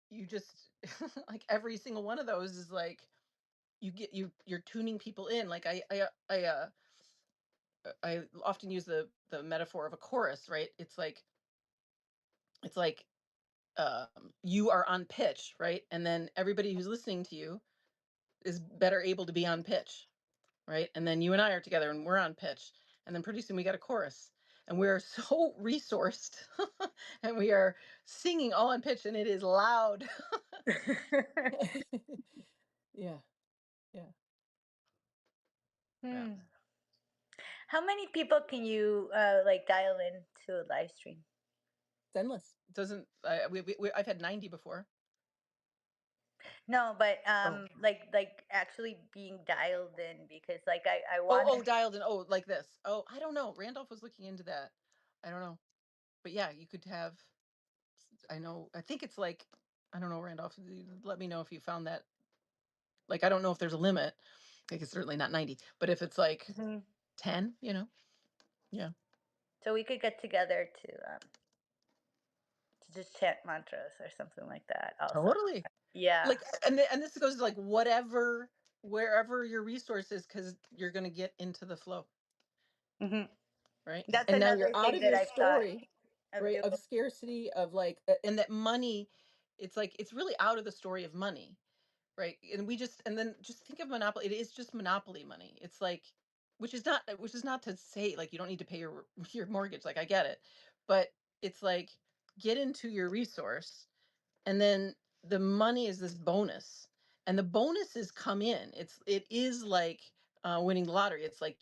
you just like every single one of those is like you're tuning people in. Like I often use the metaphor of a chorus, right? It's like you are on pitch, right? And then everybody who's listening to you is better able to be on pitch, right? And then you and I are together and we're on pitch. And then pretty soon we got a chorus. And we are so resourced and we are singing all on pitch and it is loud. Yeah, yeah, yeah. Hmm. How many people can you like dial in to a live stream? It's endless. It doesn't I've had 90 before. No, but Oh. like actually being dialed in, because like I Oh, want oh, dialed in. Oh, like this. Oh, I don't know. Randolph was looking into that. I don't know. But yeah, you could have I know. I think it's like I don't know, Randolph. Let me know if you found that. Like I don't know if there's a limit. Like it's certainly not 90, but if it's like to. 10, Yeah. So we could get together to just chant mantras or something like that also. Totally. Yeah. Like and this goes to like whatever wherever your resource is cuz you're going to get into the flow, Hmm. right? That's And now you're another out thing of that your I've thought story, of right? doing. Of scarcity of like and that money it's like it's really out of the story of money. Right, and we just and then just think of monopoly, it is just monopoly money. It's like which is not to say, like, you don't need to pay your your mortgage, like, I get it, but it's like, get into your resource, and then the money is this bonus, and the bonuses come in. It is like, winning the lottery. It's like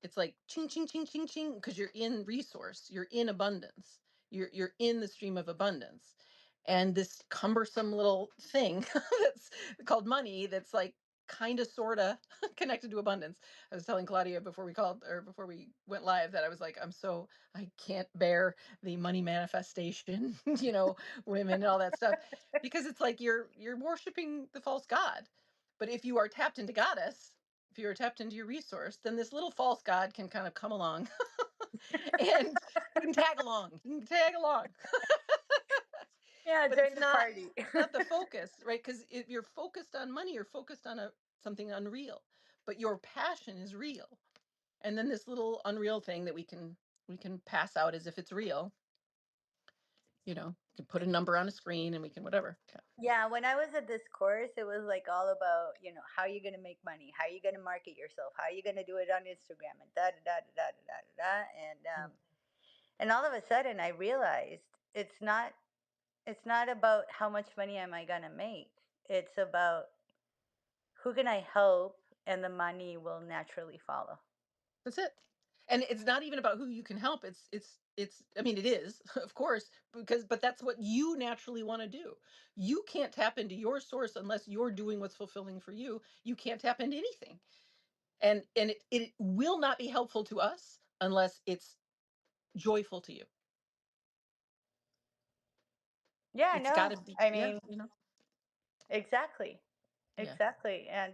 it's like ching ching ching ching ching because you're in resource, you're in abundance, you're in the stream of abundance, and this cumbersome little thing that's called money that's like kind of sort of connected to abundance. I was telling Claudia before we called or before we went live that I was like, I can't bear the money manifestation, women and all that stuff, because it's like you're worshiping the false god. But if you are tapped into goddess, if you're tapped into your resource, then this little false god can kind of come along and you can tag along. You can tag along. Yeah, But join the party. it's not the focus, right? Because if you're focused on money, you're focused on something unreal. But your passion is real. And then this little unreal thing that we can pass out as if it's real, we can put a number on a screen and we can whatever. Yeah. Yeah, when I was at this course, it was like all about, how you going to make money, how you going to market yourself, how you going to do it on Instagram, and da da da da da da da da. And all of a sudden I realized it's not about how much money am I going to make. It's about who can I help, and the money will naturally follow. That's it. And it's not even about who you can help. It's I mean it is, of course, but that's what you naturally want to do. You can't tap into your source unless you're doing what's fulfilling for you. You can't tap into anything. And it will not be helpful to us unless it's joyful to you. Yeah, It's got no. to be, I yeah, mean, exactly. yeah. Exactly. And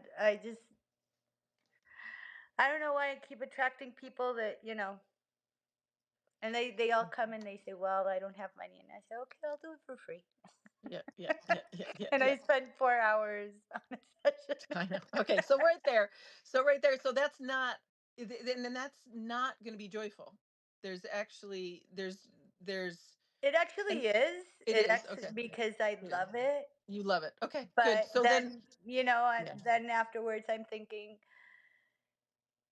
I don't know why I keep attracting people that, and they all come and they say, "Well, I don't have money." And I say, "Okay, I'll do it for free." Yeah, yeah, yeah, yeah, yeah, And yeah. I spend 4 hours on a session. I know. Okay, so right there. So right there. So that's not then that's not going to be joyful. There's actually there's It and actually is. it It is. actually, Okay. because I Yeah. love it, You love it. Okay, good. but So then then, yeah. then afterwards I'm thinking,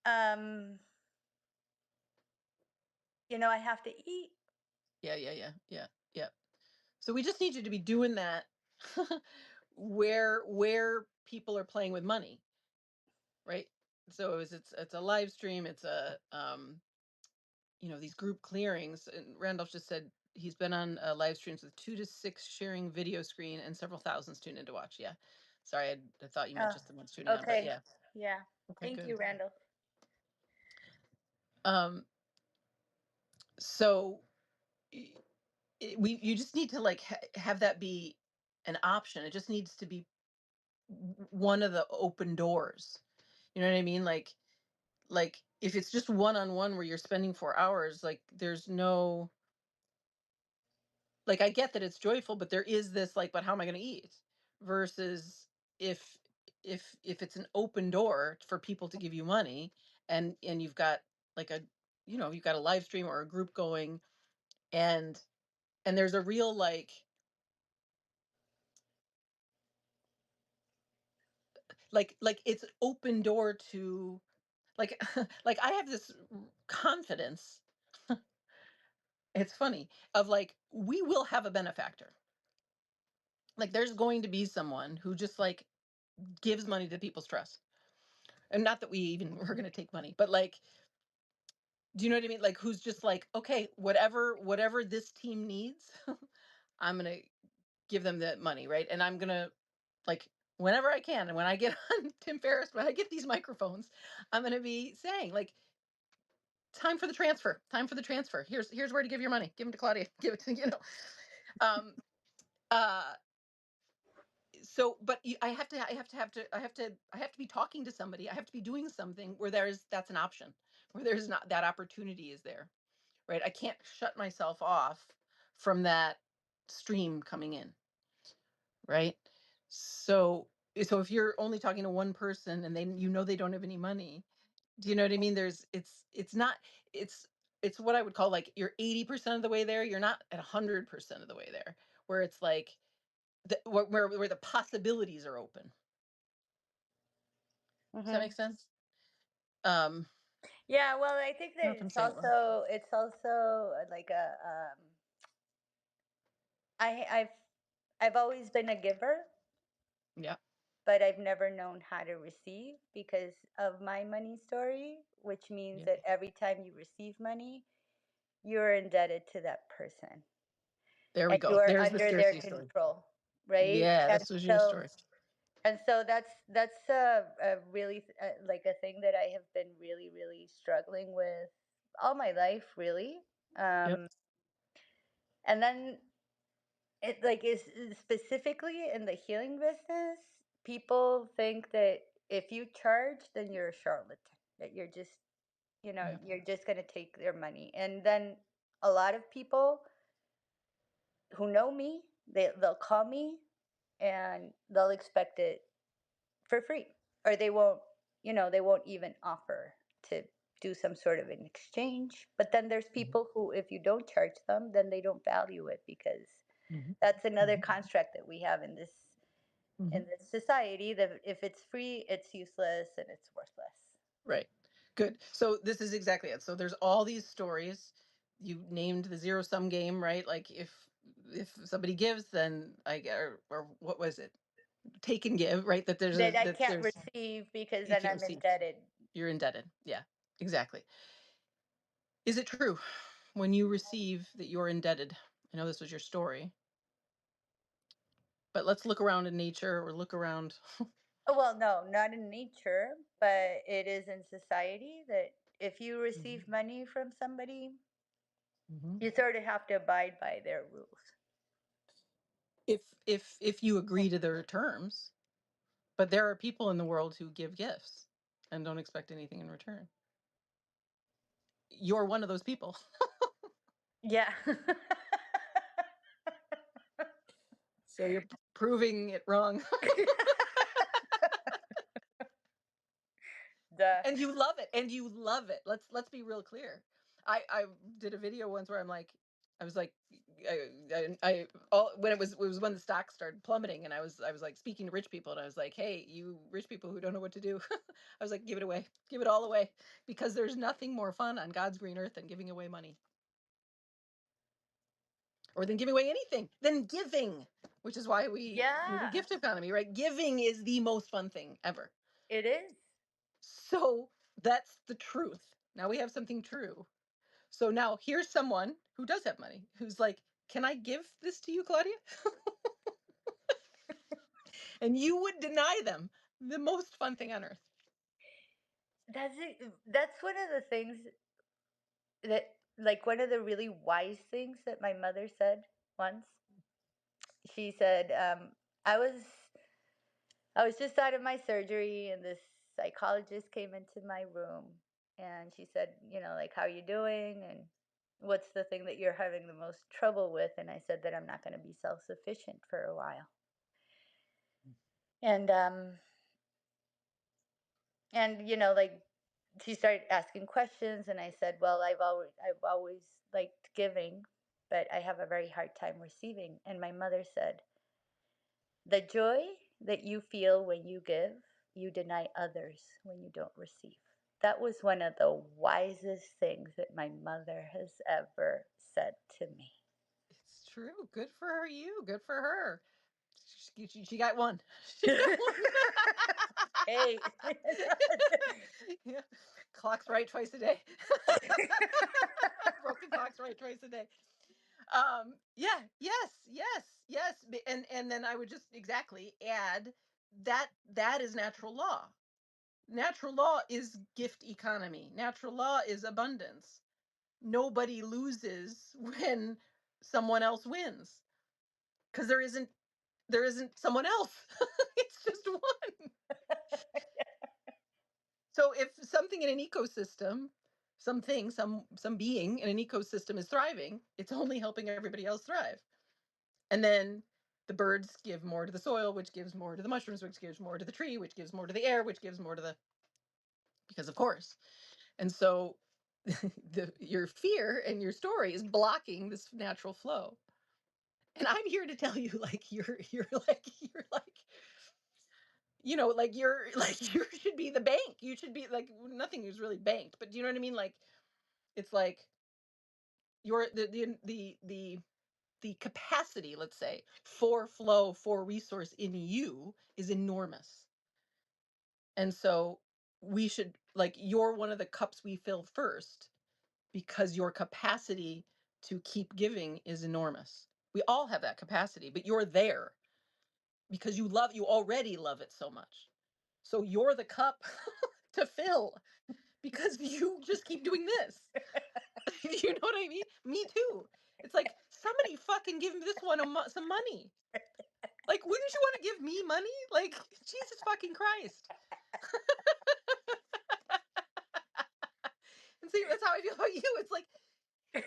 um, I have to eat. Yeah, yeah, yeah, yeah, yeah. So we just need you to be doing that where people are playing with money, right? So it's a live stream, it's a these group clearings. And Randolph just said he's been on live streams with 2 to 6 sharing video screen and several thousands tuned in to watch. Yeah. Sorry, I thought you meant Oh, just the ones tuning on, but okay. yeah. Yeah. Okay, Thank good. you, Randall. Um, so y- you just need to like have that be an option. It just needs to be one of the open doors. You know what I mean? Like if it's just one on one where you're spending 4 hours, like there's no like I get that it's joyful, but there is this like, but how am I going to eat? Versus if if it's an open door for people to give you money, and you've got like you've got a live stream or a group going, and there's a real like it's open door to like like I have this confidence, it's funny, of like we will have a benefactor. Like there's going to be someone who just like gives money to people's trust. And not that we even were going to take money, but like Do you know what I mean? Like, who's just like, okay, whatever this team needs, I'm gonna give them the money, right? And I'm gonna, like, whenever I can, and when I get on Tim Ferriss, when I get these microphones, I'm gonna be saying, like, time for the transfer. Time for the transfer. Here's where to give your money. Give them to Claudia. Give it to, you know. Um uh so but I have to be talking to somebody. I have to be doing something where that's an option, where there's not that opportunity is there, right? I can't shut myself off from that stream coming in, right? So if you're only talking to one person and they don't have any money, do you know what I mean? It's not it's it's what I would call, like, you're 80% of the way there. You're not at 100% of the way there, where it's like where the possibilities are open. Does that Hmm. make sense? Um, Yeah, well, I think I don't that know if I'm saying it well. it's also like a I've always been a giver, Yeah, but I've never known how to receive because of my money story, which means yeah. that every time you receive money, you're indebted to that person There we and you go. are There's the under their scarcity story. control, right? Yeah, this was your story. And so that's a really like a thing that I have been really really struggling with all my life, really. Yep. Um, and then it like is specifically in the healing business, people think that if you charge, then you're a charlatan. That you're just, Yeah. you're just going to take their money. And then a lot of people who know me, they'll call me and they'll expect it for free, or they won't even offer to do some sort of an exchange. But then there's Mhm. people who, if you don't charge them, then they don't value it because Mhm. that's another Mhm. construct that we have in Mhm. this society, that if it's free, it's useless and it's worthless. Right. Good. So this is exactly it. So there's all these stories. You named the zero sum game, right? Like, if somebody gives, then I get, or what was it? Take and give, right? That I That can't there's receive because you then can't I'm receive. indebted. You're indebted. Yeah. Exactly. Is it true when you receive that you're indebted? I know this was your story, but let's look around in nature, or look around. Oh, well, no, not in nature, but it is in society that if you Mhm. receive money from somebody, Mhm. you sort of have to abide by their rules. If you agree to their terms, but there are people in the world who give gifts and don't expect anything in return. You're one of those people. Yeah. So you're proving it wrong. Duh. And you love it, and you love it. Let's be real clear. I did a video once where I was like, I all when it was when the stock started plummeting, and I was like speaking to rich people, and I was like, hey, you rich people who don't know what to do, I was like, give it away, give it all away, because there's nothing more fun on God's green earth than giving away money, or than giving away anything, than giving, which is why we do the Yeah, gift economy, right? Giving is the most fun thing ever. it is. So that's the truth. Now we have something true. So now here's someone who does have money, who's like, can I give this to you, Claudia? And you would deny them the most fun thing on earth. That's it. That's one of the things that, like, one of the really wise things that my mother said once. She said, I was just out of my surgery, and this psychologist came into my room, and she said, like, how you doing, and what's the thing that you're having the most trouble with? And I said that I'm not going to be self sufficient for a while, and like, she started asking questions, and I said, well, I've always liked giving, but I have a very hard time receiving. And my mother said, the joy that you feel when you give, you deny others when you don't receive. That was one of the wisest things that my mother has ever said to me. It's true. Good for her. You. Good for her. She got one. She got one. Hey. Yeah. clock's right twice a day. Broken clock's right twice a day. Yeah, yes, yes, yes. And then I would just exactly add that is natural law. Natural law is gift economy. Natural law is abundance. Nobody loses when someone else wins because there isn't someone else. It's just one. So if something in an ecosystem, something, some being in an ecosystem is thriving, it's only helping everybody else thrive. And then the birds give more to the soil, which gives more to the mushrooms, which gives more to the tree, which gives more to the air, which gives more to the because of course. And so your fear and your story is blocking this natural flow. And I'm here to tell you like you're like like you're like you should be the bank. You should be like nothing is really banked, but do you know what I mean? Like it's like your the capacity, let's say, for flow, for resource in you is enormous. And so we should like you're one of the cups we fill first because your capacity to keep giving is enormous. We all have that capacity, but you're there because you already love it so much. So you're the cup to fill because you just keep doing this. You know what I mean? Me too. It's like somebody fucking give this one some money. Like, wouldn't you want to give me money? Like, Jesus fucking Christ. And see, that's how I feel about you. It's like,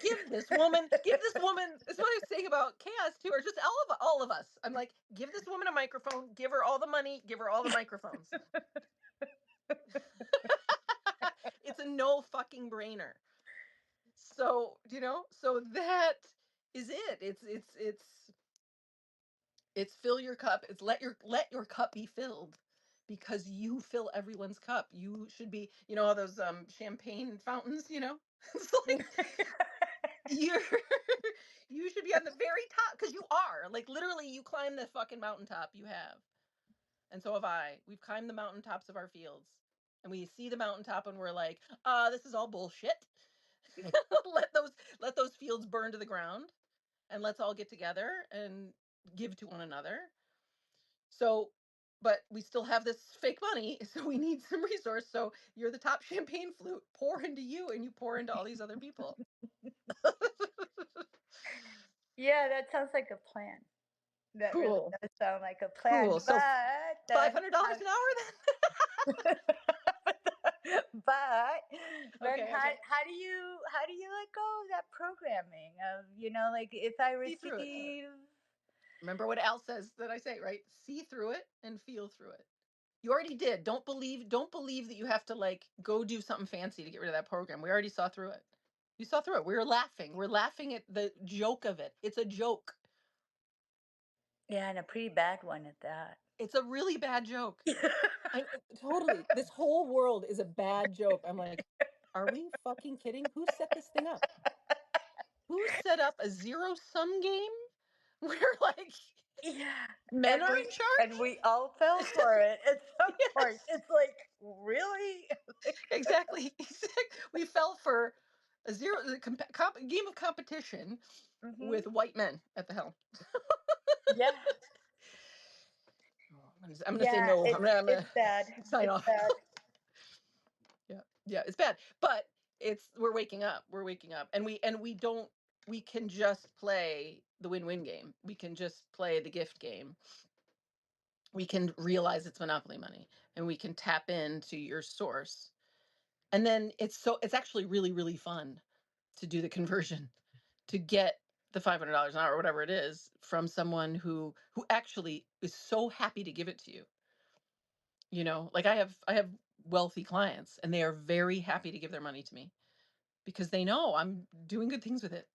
give this woman. That's what I was saying about chaos too, or just all of us. I'm like, give this woman a microphone, give her all the money, give her all the microphones. It's a no fucking brainer. So so that is it. It's fill your cup. It's let your cup be filled because you fill everyone's cup. You should be, all those champagne fountains, It's like you're you should be on the very top because you are. Like literally you climb the fucking mountaintop you have. And so have I. We've climbed the mountaintops of our fields. And we see the mountaintop and we're like, this is all bullshit. let those let those fields burn to the ground and let's all get together and give to one another. So, but we still have this fake money, so we need some resource. So you're the top champagne flute. Pour into you, and you pour into all these other people. Yeah, that sounds like a plan. That really Cool, does sound like a cool. plan, So but five then hundred dollars how an hour then. but then Okay, okay. how do you let go of that programming of, like if I See through it. receive. Remember what Al says that I say, right? See through it and feel through it. You already did. Don't believe that you have to like go do something fancy to get rid of that program. We already saw through it. You saw through it. We were laughing. We're laughing at the joke of it. It's a joke. Yeah, and a pretty bad one at that. It's a really bad joke. Totally. This whole world is a bad joke. I'm like, are we fucking kidding? Who set this thing up? Who set up a zero sum game where like Yeah, men are in and charge? we all fell for it at some point. Yes. It's like, really? Exactly. We fell for a game of competition Mhm. with white men at the helm. Yeah. Oh, I'm gonna say Yeah, no. I'm gonna it's bad. sign It's off. bad. Yeah, yeah, it's bad, but we're waking up. We're waking up, and we don't. We can just play the win-win game. We can just play the gift game. We can realize it's monopoly money, and we can tap into your source. And then it's actually really really fun to do the conversion to get the $500 an hour or whatever it is from someone who actually is so happy to give it to you. Like I have wealthy clients and they are very happy to give their money to me because they know I'm doing good things with it,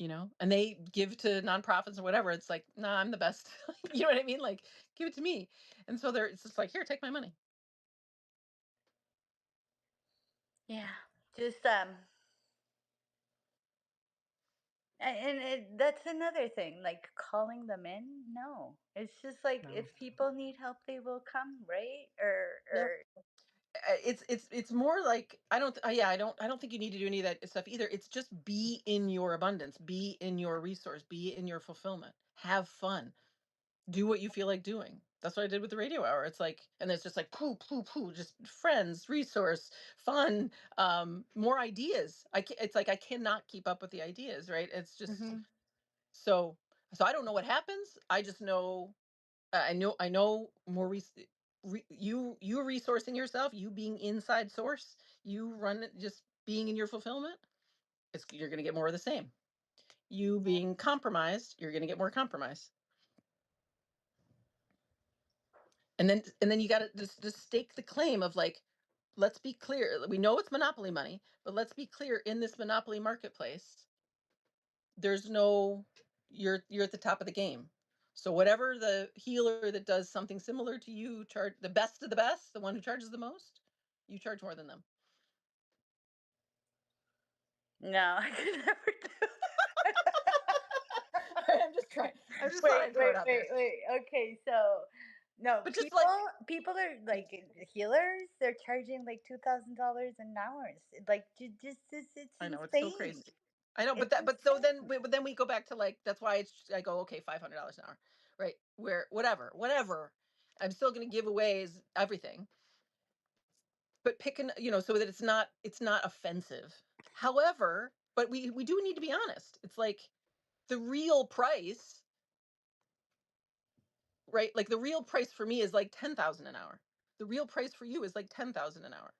and they give to nonprofits or whatever. It's like, nah, I'm the best. You know what I mean? Like, give it to me. And so it's just like, here, take my money. Yeah. Just that's another thing, like calling them in. No, it's just like No. if people need help, they will come, right? Or Yep. It's more like I don't yeah, I don't think you need to do any of that stuff either. It's just be in your abundance, be in your resource, be in your fulfillment. Have fun. Do what you feel like doing. That's what I did with the radio hour. It's like, and it's just like poo, poo, poo, just friends, resource, fun, more ideas. It's like I cannot keep up with the ideas, right? It's just Hmm. so. So I don't know what happens. I just know. I know more. You resourcing yourself. You being inside source. You run it. Just being in your fulfillment. You're going to get more of the same. You being compromised. You're going to get more compromise. And then you got to just stake the claim of like, let's be clear, we know it's monopoly money, but let's be clear, in this monopoly marketplace there's no, you're at the top of the game. So whatever the healer that does something similar to you charge, the best of the best, the one who charges the most, you charge more than them. No, I could never do. I'm just thought Wait, I'd throw it wait, out wait, there. wait. Okay, so no, But just like, people are like healers. They're charging like $2,000 an hour. Like just it's I know it's so insane. crazy. I know, but It's that, but so then, insane. but then we go back to like, that's why I go, okay, $500 an hour, right? Where whatever, I'm still going to give away is everything, but picking, so that it's not offensive. However, but we do need to be honest. It's like the real price, right? Like the real price for me is like 10,000 an hour. The real price for you is like 10,000 an hour.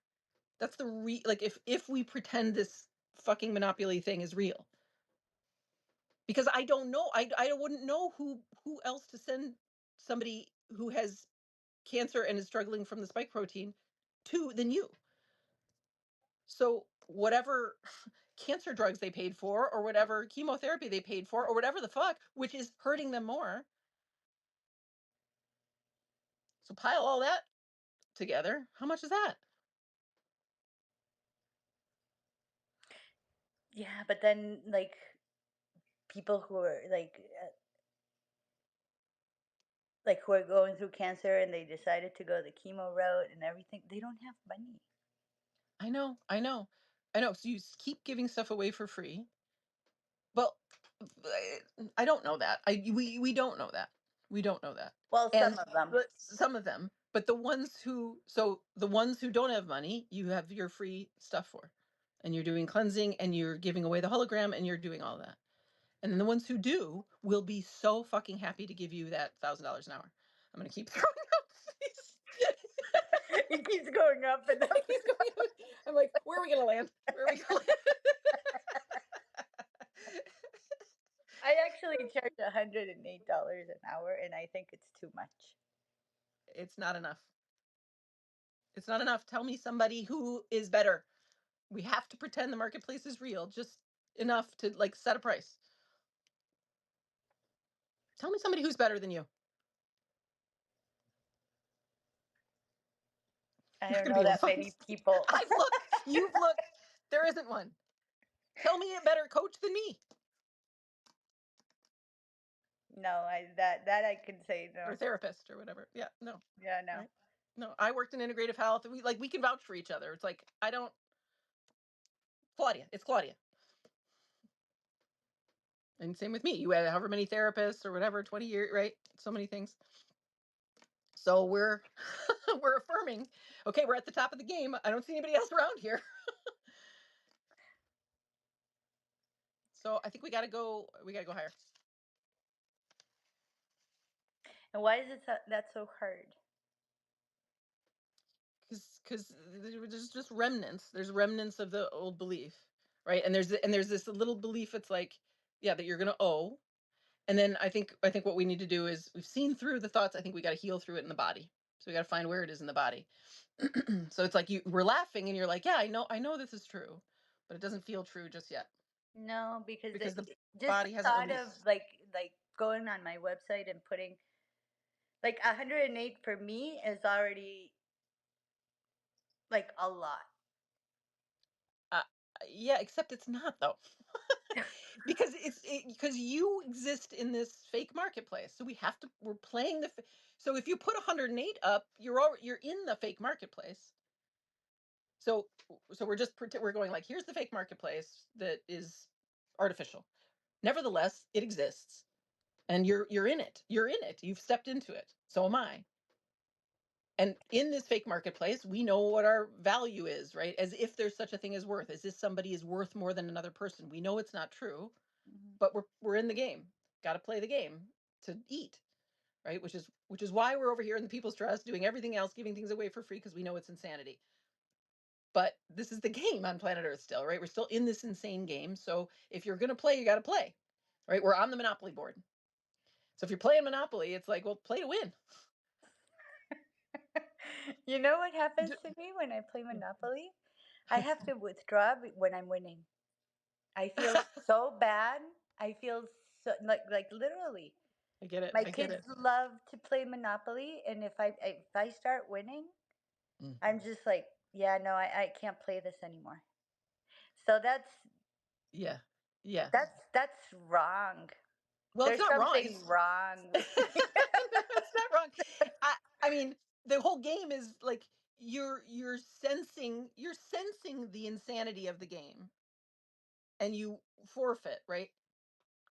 That's like if we pretend this fucking monopoly thing is real, because I don't know. I wouldn't know who else to send somebody who has cancer and is struggling from the spike protein to than you. So whatever cancer drugs they paid for, or whatever chemotherapy they paid for, or whatever the fuck, which is hurting them more. So pile all that together. How much is that? Yeah, but then like people who are like who are going through cancer and they decided to go the chemo route and everything, they don't have money. I know, I know, I know. So you keep giving stuff away for free. Well, I don't know that. We don't know that. We don't know that. Well, some And of them. but some of them, but the ones who don't have money, you have your free stuff for. And you're doing cleansing and you're giving away the hologram and you're doing all that. And then the ones who do will be so fucking happy to give you that $1,000 an hour. I'm gonna keep throwing out these. It keeps going up and up. It keeps going out. I'm like, where are we gonna land? Where are we gonna land? I actually charge $108 an hour, and I think it's too much. It's not enough. It's not enough. Tell me somebody who is better. We have to pretend the marketplace is real, just enough to like set a price. Tell me somebody who's better than you. I Not don't gonna know be able to that find. many people. I've looked. You've looked. There isn't one. Tell me a better coach than me, No, I that I can say or no. therapist, or whatever. Yeah, no, Yeah, no. right? No, I worked in integrative health. We can vouch for each other. It's like I don't. Claudia, it's Claudia, and same with me. You had however many therapists or whatever, 20 years, right? So many things. So we're we're affirming. Okay, we're at the top of the game. I don't see anybody else around here. So I think we got to go. We got to go higher. And why is that so hard? Because there's just remnants. There's remnants of the old belief, right? And there's this little belief. It's like, yeah, that you're gonna owe. And then I think what we need to do is, we've seen through the thoughts. I think we got to heal through it in the body. So we got to find where it is in the body. So it's like we're laughing and you're like, yeah, I know this is true, but it doesn't feel true just yet No, because because the just the body hasn't thought of released. like going on my website and putting like 108 for me is already like a lot. Uh, yeah, except it's not though. Because because you exist in this fake marketplace. So we're playing so if you put 108 up, you're in the fake marketplace. So we're going like, here's the fake marketplace that is artificial. Nevertheless, it exists, and you're in it. You're in it. You've stepped into it. So am I. And in this fake marketplace, we know what our value is, right? As if there's such a thing as worth. As if somebody is worth more than another person. We know it's not true, Mhm. but we're in the game. Got to play the game to eat, right? Which is why we're over here in the People's Trust doing everything else, giving things away for free because we know it's insanity. But this is the game on planet Earth still, right? We're still in this insane game. So if you're going to play, you got to play, right? We're on the Monopoly board. So if you're playing Monopoly, it's like, well, play to win. You know what happens D- to me when I play Monopoly? I have to withdraw when I'm winning. I feel so bad. I feel so like literally. I get it. My I get kids it. love to play Monopoly, and if I start winning, Mm. I'm just like, yeah, no, I can't play this anymore. So Yeah. Yeah. that's wrong. Well, it's There's not wrong. something wrong with No, it's not wrong. I mean, the whole game is like you're sensing the insanity of the game and you forfeit, right?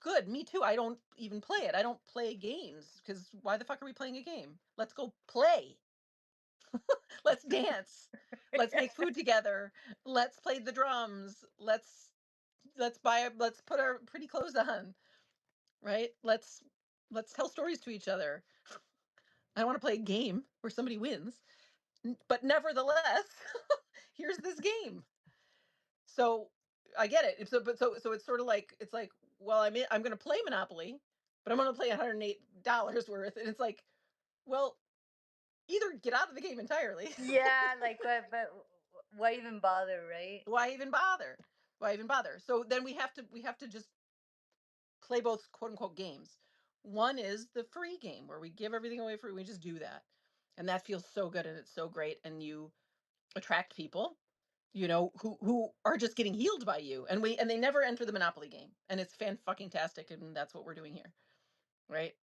Good, me too. I don't even play it. I don't play games because why the fuck are we playing a game? Let's go play. Let's dance. Let's make food together. Let's play the drums. Let's put our pretty clothes on, right? Let's tell stories to each other. I don't want to play a game where somebody wins, but nevertheless, here's this game. So I get it. So it's sort of like it's like, well, I'm going to play Monopoly, but I'm going to play $108 worth, and it's like, well, either get out of the game entirely. Yeah, like but why even bother, right? Why even bother? Why even bother? So then we have to just play both quote unquote games. One is the free game where we give everything away free. We just do that, and that feels so good and it's so great, and you attract people, who are just getting healed by you, and they never enter the Monopoly game, and it's fan fucking tastic, and that's what we're doing here, right?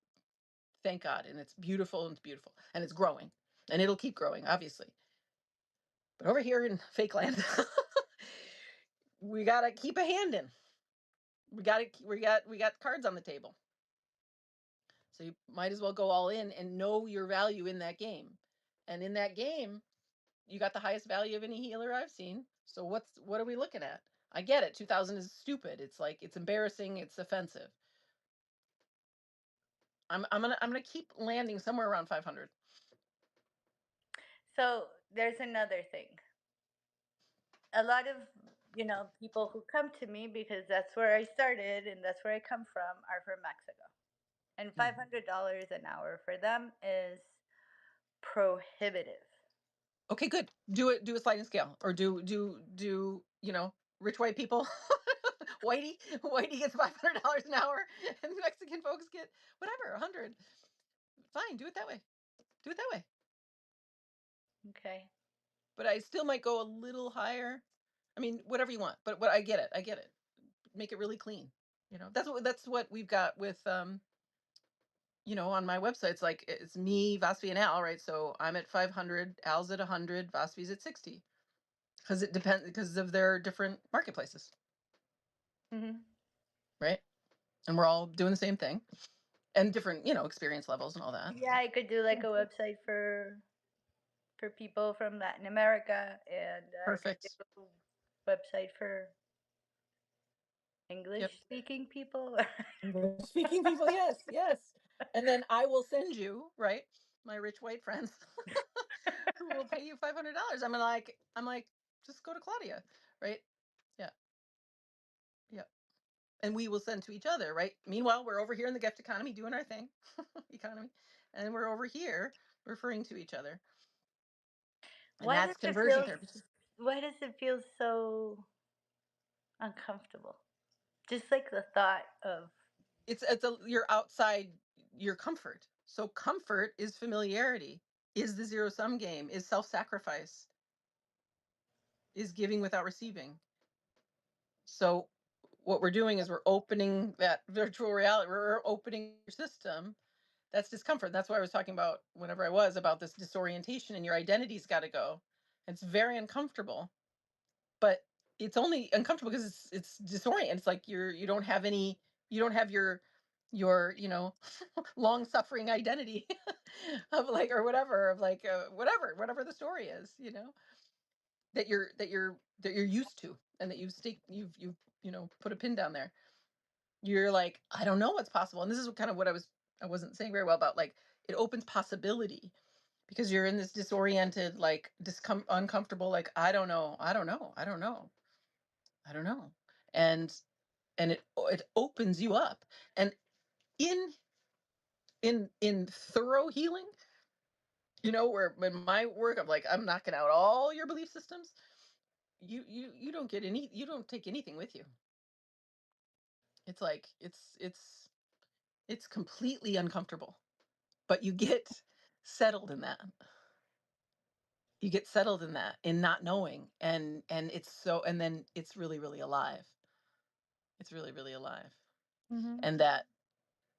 Thank God, and it's beautiful, and it's growing, and it'll keep growing, obviously. But over here in fake land, we gotta keep a hand in. We got cards on the table, so you might as well go all in and know your value in that game, and in that game you got the highest value of any healer I've seen. So what are we looking at? I get it. 2000 is stupid. It's like it's embarrassing. It's offensive. I'm gonna keep landing somewhere around 500. So there's another thing. A lot of people who come to me because that's where I started and that's where I come from are from Mexico, and Mm. $500 an hour for them is prohibitive. Okay, good. Do a sliding scale, or do rich white people. Whitey gets $500 an hour, and Mexican folks get whatever 100. Fine, do it that way. Do it that way. Okay. But I still might go a little higher. I mean, whatever you want. But what I get it. I get it. Make it really clean. That's what we've got with on my website. It's like it's me, Vasvi, and Al, right? So I'm at 500, Al's at 100, Vasvi's at 60. Because it depends because of their different marketplaces, Hmm. right? And we're all doing the same thing and different, experience levels and all that. Yeah, I could do like a website for people from Latin America, and I could do Perfect. a website for Yep. English speaking people. English speaking people, yes, yes. And then I will send you, right, my rich white friends who will pay you $500. I'm like, just go to Claudia, right? Yeah, yeah. And we will send to each other, right? Meanwhile, we're over here in the gift economy doing our thing, economy, and we're over here referring to each other, and Why does that's it conversion feel therapy too. why does it feel so uncomfortable? Just like the thought of You're outside your comfort. So comfort is familiarity, is the zero sum game, is self sacrifice, is giving without receiving. So what we're doing is we're opening that virtual reality. We're opening your system. That's discomfort. That's why I was talking about whenever I was about this disorientation and your identity's got to go. It's very uncomfortable. but it's only uncomfortable because it's disorienting. It's like you don't have any, you don't have your long suffering identity of like, or whatever, of like whatever the story is, that you're used to, and that you've put a pin down there. You're like, I don't know what's possible. And this is kind of what I wasn't saying very well about, like, it opens possibility, because you're in this disoriented, like, uncomfortable, like, I don't know. And it opens you up. And in in thorough healing, where in my work, I'm like, I'm knocking out all your belief systems. You don't get any, you don't take anything with you. It's like it's completely uncomfortable, but you get settled in that. You get settled in that, in not knowing, and it's so, and then it's really, really alive. It's really, really alive. Hmm. And that,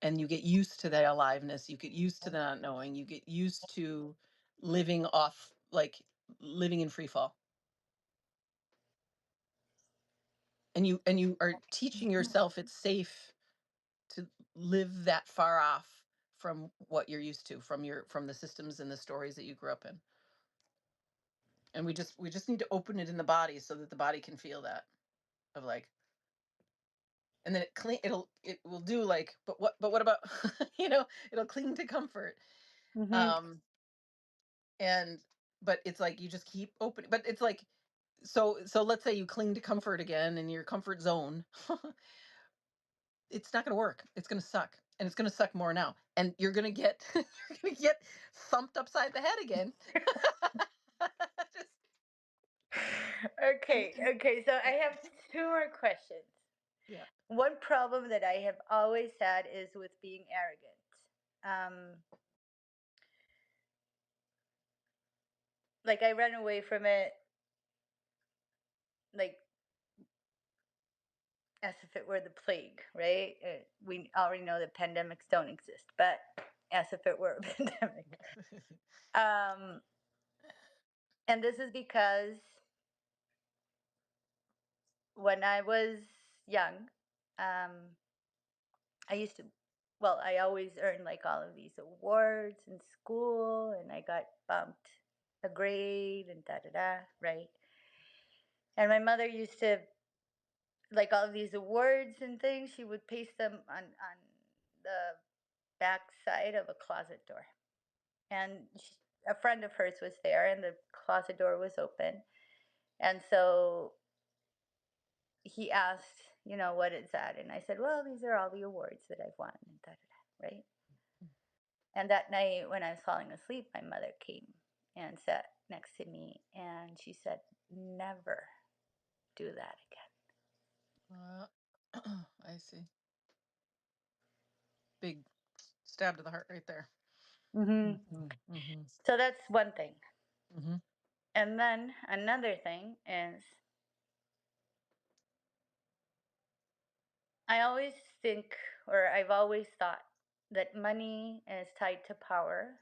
and you get used to that aliveness, you get used to the not knowing, you get used to living off, like, living in free fall. And you are teaching yourself it's safe to live that far off from what you're used to, from the systems and the stories that you grew up in. And we just need to open it in the body so that the body can feel that, of like, and then it will do, like, but what about, it'll cling to comfort. Hmm. um and but it's like, you just keep opening, but it's like, so let's say you cling to comfort again in your comfort zone. It's not going to work. It's going to suck, and it's going to suck more now, and you're going to get you're going to get thumped upside the head again. Just, Okay, okay. So I have two more questions. yeah. One problem that I have always had is with being arrogant. Um, like I run away from it, like as if it were the plague, right? We already know that pandemics don't exist, but as if it were a pandemic. Um, and this is because when I was young, um, I used to, well, I always earned like all of these awards in school, and I got bumped a grade and da da da, right? And my mother used to, like all of these awards and things, she would paste them on the back side of a closet door. And a friend of hers was there, and the closet door was open. And so he asked, what is that? And I said, well, these are all the awards that I've won, and da da da, right? And that night, when I was falling asleep, my mother came and sat next to me, and she said, never do that uh, I see. Big stab to the heart right there. again. Hmm. Hmm. So that's one thing. Hmm. And then another thing is, I always think, or I've always thought, that money is tied to power.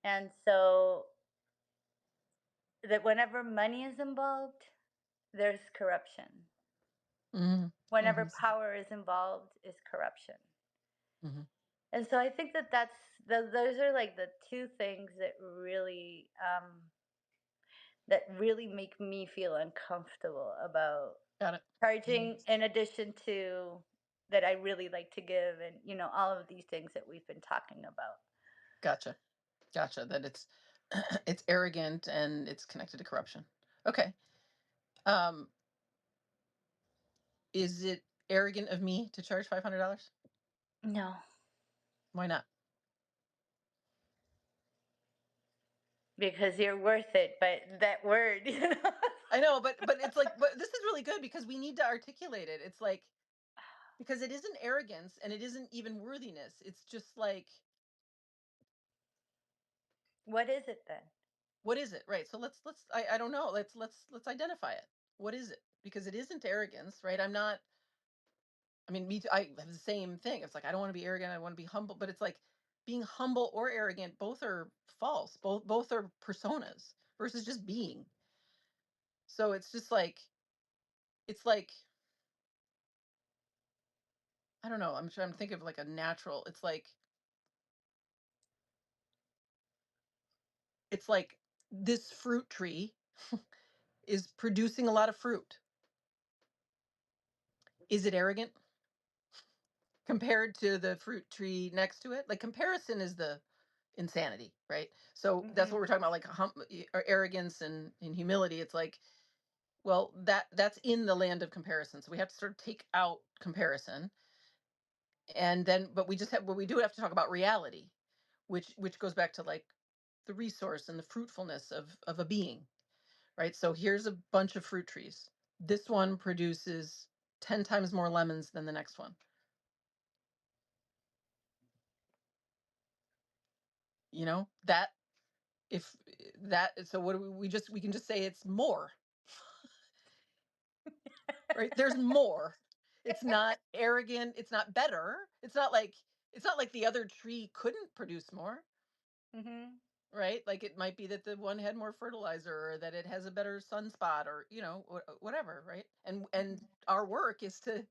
And so that whenever money is involved, there's corruption. Hmm. Whenever Hmm. power is involved, is corruption. Hmm. And so I think that those are like the two things that really make me feel uncomfortable about Got it. charging, in addition to that I really like to give, and all of these things that we've been talking about. Gotcha. Gotcha. That it's it's arrogant and it's connected to corruption. Okay. Um, is it arrogant of me to charge $500? No, Why not? because you're worth it, but that word, I know, but it's like, but this is really good because we need to articulate it. It's like, because it isn't arrogance and it isn't even worthiness. It's just like, what is it then? what is it? Right. So let's I don't know. Let's identify it. What is it? Because it isn't arrogance, right? I'm not, I mean, me too, I have the same thing. It's like, I don't want to be arrogant, I want to be humble, but it's like, being humble or arrogant, both are false. Both are personas versus just being. So it's just like, it's like, I don't know. I'm trying to think of like a natural. It's like this fruit tree is producing a lot of fruit. Is it arrogant compared to the fruit tree next to it? Like, comparison is the insanity, right? So that's what Mhm. we're talking about, like or arrogance and humility. It's like, well, that's in the land of comparison. So we have to sort of take out comparison, and then, but we just have, but we do have to talk about reality, which goes back to like the resource and the fruitfulness of a being, right? So here's a bunch of fruit trees. This one produces 10 times more lemons than the next one. You know, that if that, so what do we just, we can just say it's more, right? There's more. It's not arrogant, it's not better. It's not like the other tree couldn't produce more, Mhm. right? Like, it might be that the one had more fertilizer, or that it has a better sunspot, or whatever, right? And Mhm. our work is to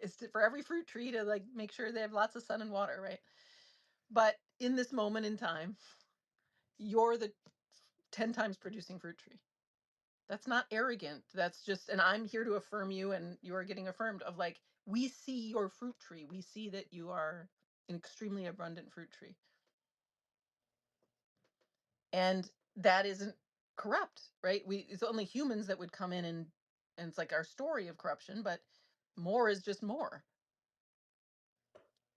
is to, for every fruit tree, to like make sure they have lots of sun and water, right? But in this moment in time, you're the 10 times producing fruit tree. That's not arrogant. That's just, and I'm here to affirm you, and you are getting affirmed, of like, we see your fruit tree. We see that you are an extremely abundant fruit tree. And that isn't corrupt, right? It's only humans that would come in, and it's like our story of corruption, but more is just more.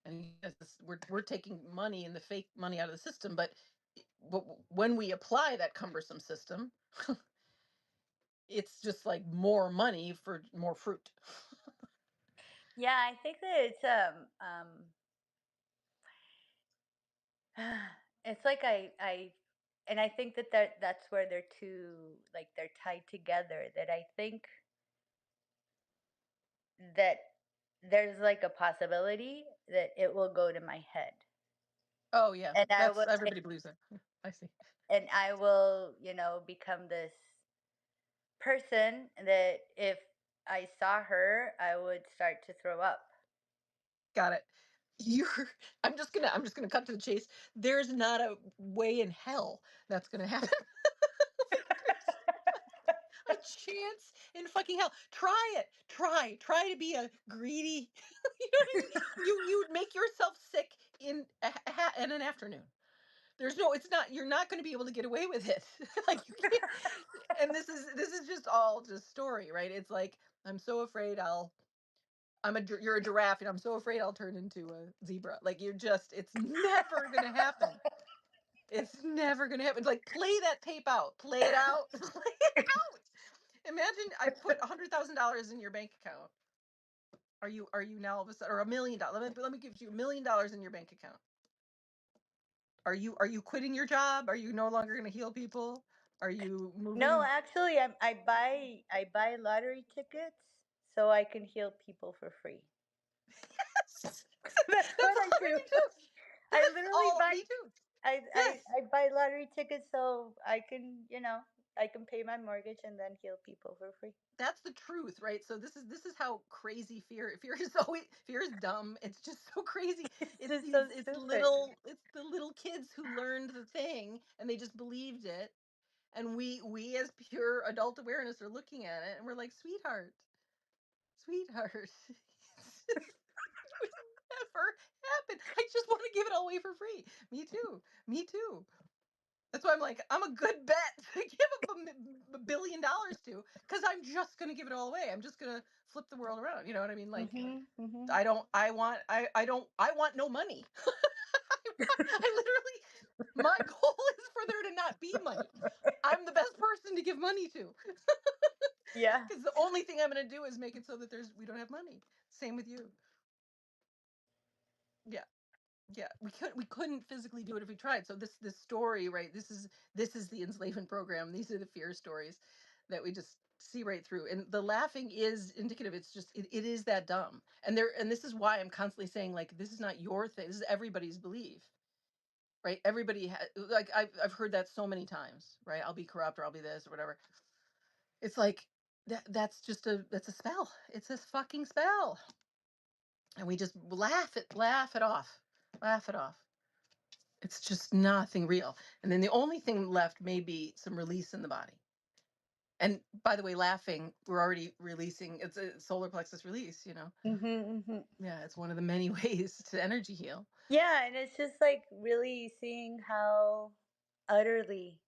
And yes, we're taking money and the fake money out of the system, but when we apply that cumbersome system, it's just like more money for more fruit. Yeah, I think that it's like I and I think that that's where they're two, like they're tied together, that I think that there's like a possibility that it will go to my head, Oh yeah, and I that's, will take everybody believes that. I see. and I will, become this person that if I saw her, I would start to throw up. Got it. You're. I'm just gonna cut to the chase. There's not a way in hell that's gonna happen. There's a chance in fucking hell. Try it. Try to be a greedy. You know what I mean? You would make yourself sick in an afternoon. There's no. It's not. You're not going to be able to get away with it. Like, you can't. And this is just all just story, right? It's like, I'm so afraid you're a giraffe, and I'm so afraid I'll turn into a zebra. Like, you're just. It's never going to happen. It's never going to happen. Like, play that tape out. Play it out. Play it out. Imagine I put $100,000 in your bank account. Are you now all of a sudden, or $1 million? Let me give you $1 million in your bank account. Are you quitting your job? Are you no longer going to heal people? Are you No, moving? actually, I buy lottery tickets so I can heal people for free. That's That's what I all I do. do too. I That's literally all buy me too. I I Yes. I buy lottery tickets so I can pay my mortgage and then heal people for free. That's the truth, right? So this is how crazy fear is. Always, fear is dumb. It's just so crazy. It's It's just these so it's stupid. little it's the little kids who learned the thing, and they just believed it. And we as pure adult awareness are looking at it, and we're like, sweetheart, sweetheart. It would never happen. I just want to give it all away for free. Me too. Me too. That's why I'm like, I'm a good bet to give $1 billion to, because I'm just gonna give it all away. I'm just gonna flip the world around. You know what I mean? Like, Mhm. Mhm. I don't. I don't. I want no money. I literally. My goal is for there to not be money. I'm the best person to give money to, Yeah. because the only thing I'm gonna do is make it so that we don't have money. Same with you. Yeah. Yeah, we couldn't physically do it if we tried. So this story, right? This is the enslavement program. These are the fear stories that we just see right through. And the laughing is indicative. It's just, it is that dumb. And this is why I'm constantly saying, like, this is not your thing. This is everybody's belief, right? Everybody like, I've heard that so many times, right? I'll be corrupt, or I'll be this, or whatever. It's like that's a spell. It's a fucking spell. And we just laugh it off. Laugh it off. It's just nothing real. And then the only thing left may be some release in the body. And by the way, laughing, we're already releasing. It's a solar plexus release, you know. Mhm, mhm. Yeah, it's one of the many ways to energy heal. Yeah, and it's just like really seeing how utterly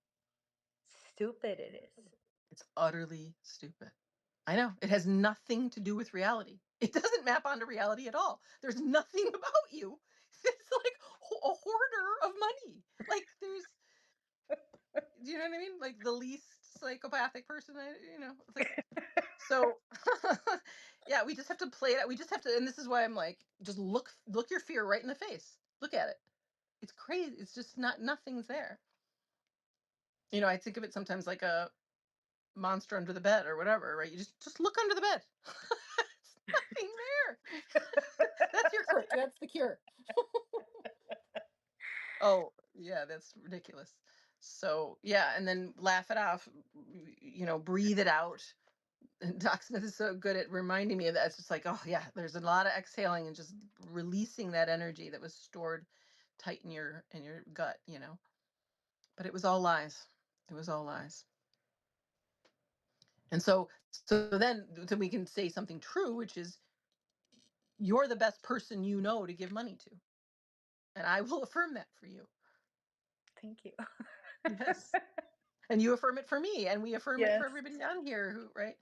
stupid it is. It's utterly stupid. I know. It has nothing to do with reality. It doesn't map onto reality at all. There's nothing about you. It's like a hoarder of money. Like there's, do you know what I mean? Like the least psychopathic person it's like so yeah, we just have to play it out. We just have to, and this is why I'm like, just look your fear right in the face. Look at it. It's crazy. It's just nothing's there. I think of it sometimes like a monster under the bed or whatever, right? You just look under the bed. It's nothing there. That's your cure. That's the cure. Oh, yeah, that's ridiculous. So, yeah, and then laugh it off, breathe it out. And Doc Smith is so good at reminding me of that. It's just like, oh, yeah, there's a lot of exhaling and just releasing that energy that was stored tight in your gut. But it was all lies. It was all lies. And so then we can say something true, which is you're the best person you know to give money to. And I will affirm that for you. Thank you. Yes. And you affirm it for me. And we affirm it for Yes. everybody on here right?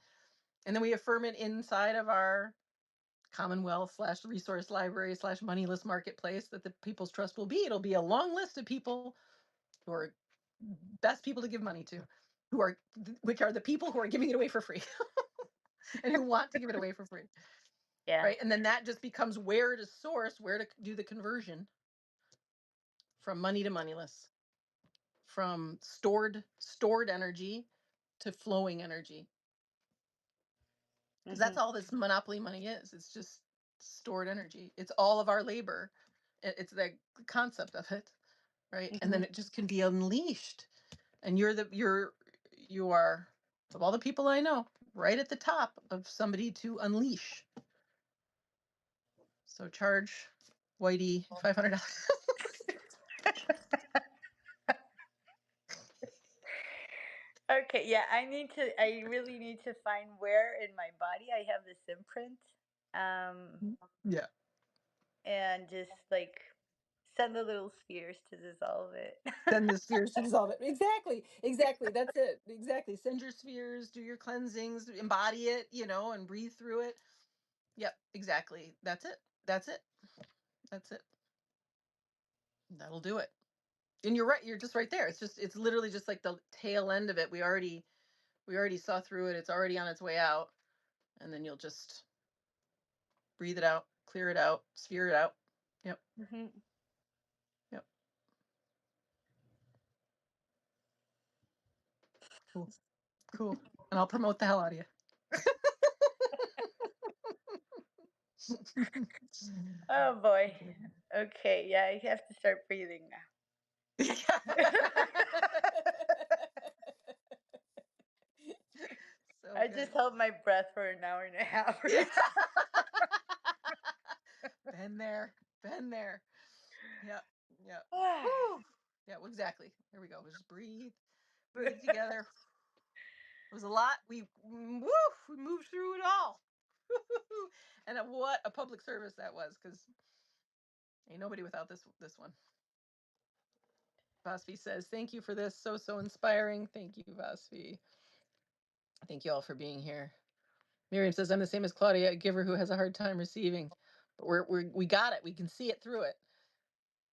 And then we affirm it inside of our Commonwealth slash resource library slash moneyless marketplace that the People's Trust will be. It'll be a long list of people who are best people to give money to, which are the people who are giving it away for free and who want to give it away for free. Yeah. Right. And then that just becomes where to source, where to do the conversion from money to moneyless, from stored energy to flowing energy. Because that's Mhm. all this monopoly money is. It's just stored energy. It's all of our labor. It's the concept of it, right? And then Mhm. it just can be unleashed. And you are, of all the people I know, right at the top of somebody to unleash. So charge Whitey $500. Okay, yeah, I really need to find where in my body I have this imprint. Um Yeah. and just like send the little spheres to dissolve it. Send the spheres to dissolve it. Exactly. Exactly. That's it. Exactly. Send your spheres, do your cleansings, embody it, and breathe through it. Yep. Exactly. That's it. That's it. That's it. That'll do it. And you're right. You're just right there. It's literally just like the tail end of it. We already saw through it. It's already on its way out. And then you'll just breathe it out, clear it out, sphere it out. Yep. Mhm. Yep. Cool. Cool. And I'll promote the hell out of you. Oh boy. Okay, yeah, I have to start breathing now. So I just good. held my breath for an hour and a half or Yeah. so. Been there. Been there. Yep. Yep. Ah, Whew. Yeah, well, exactly. Here we go. Just breathe. Breathe together. It was a lot. We moved through it all. And what a public service that was, because ain't nobody without this one. Vasvi says, "Thank you for this. So inspiring. Thank you, Vasvi. Thank you all for being here." Miriam says, "I'm the same as Claudia, a giver who has a hard time receiving, but we got it. We can see it through it."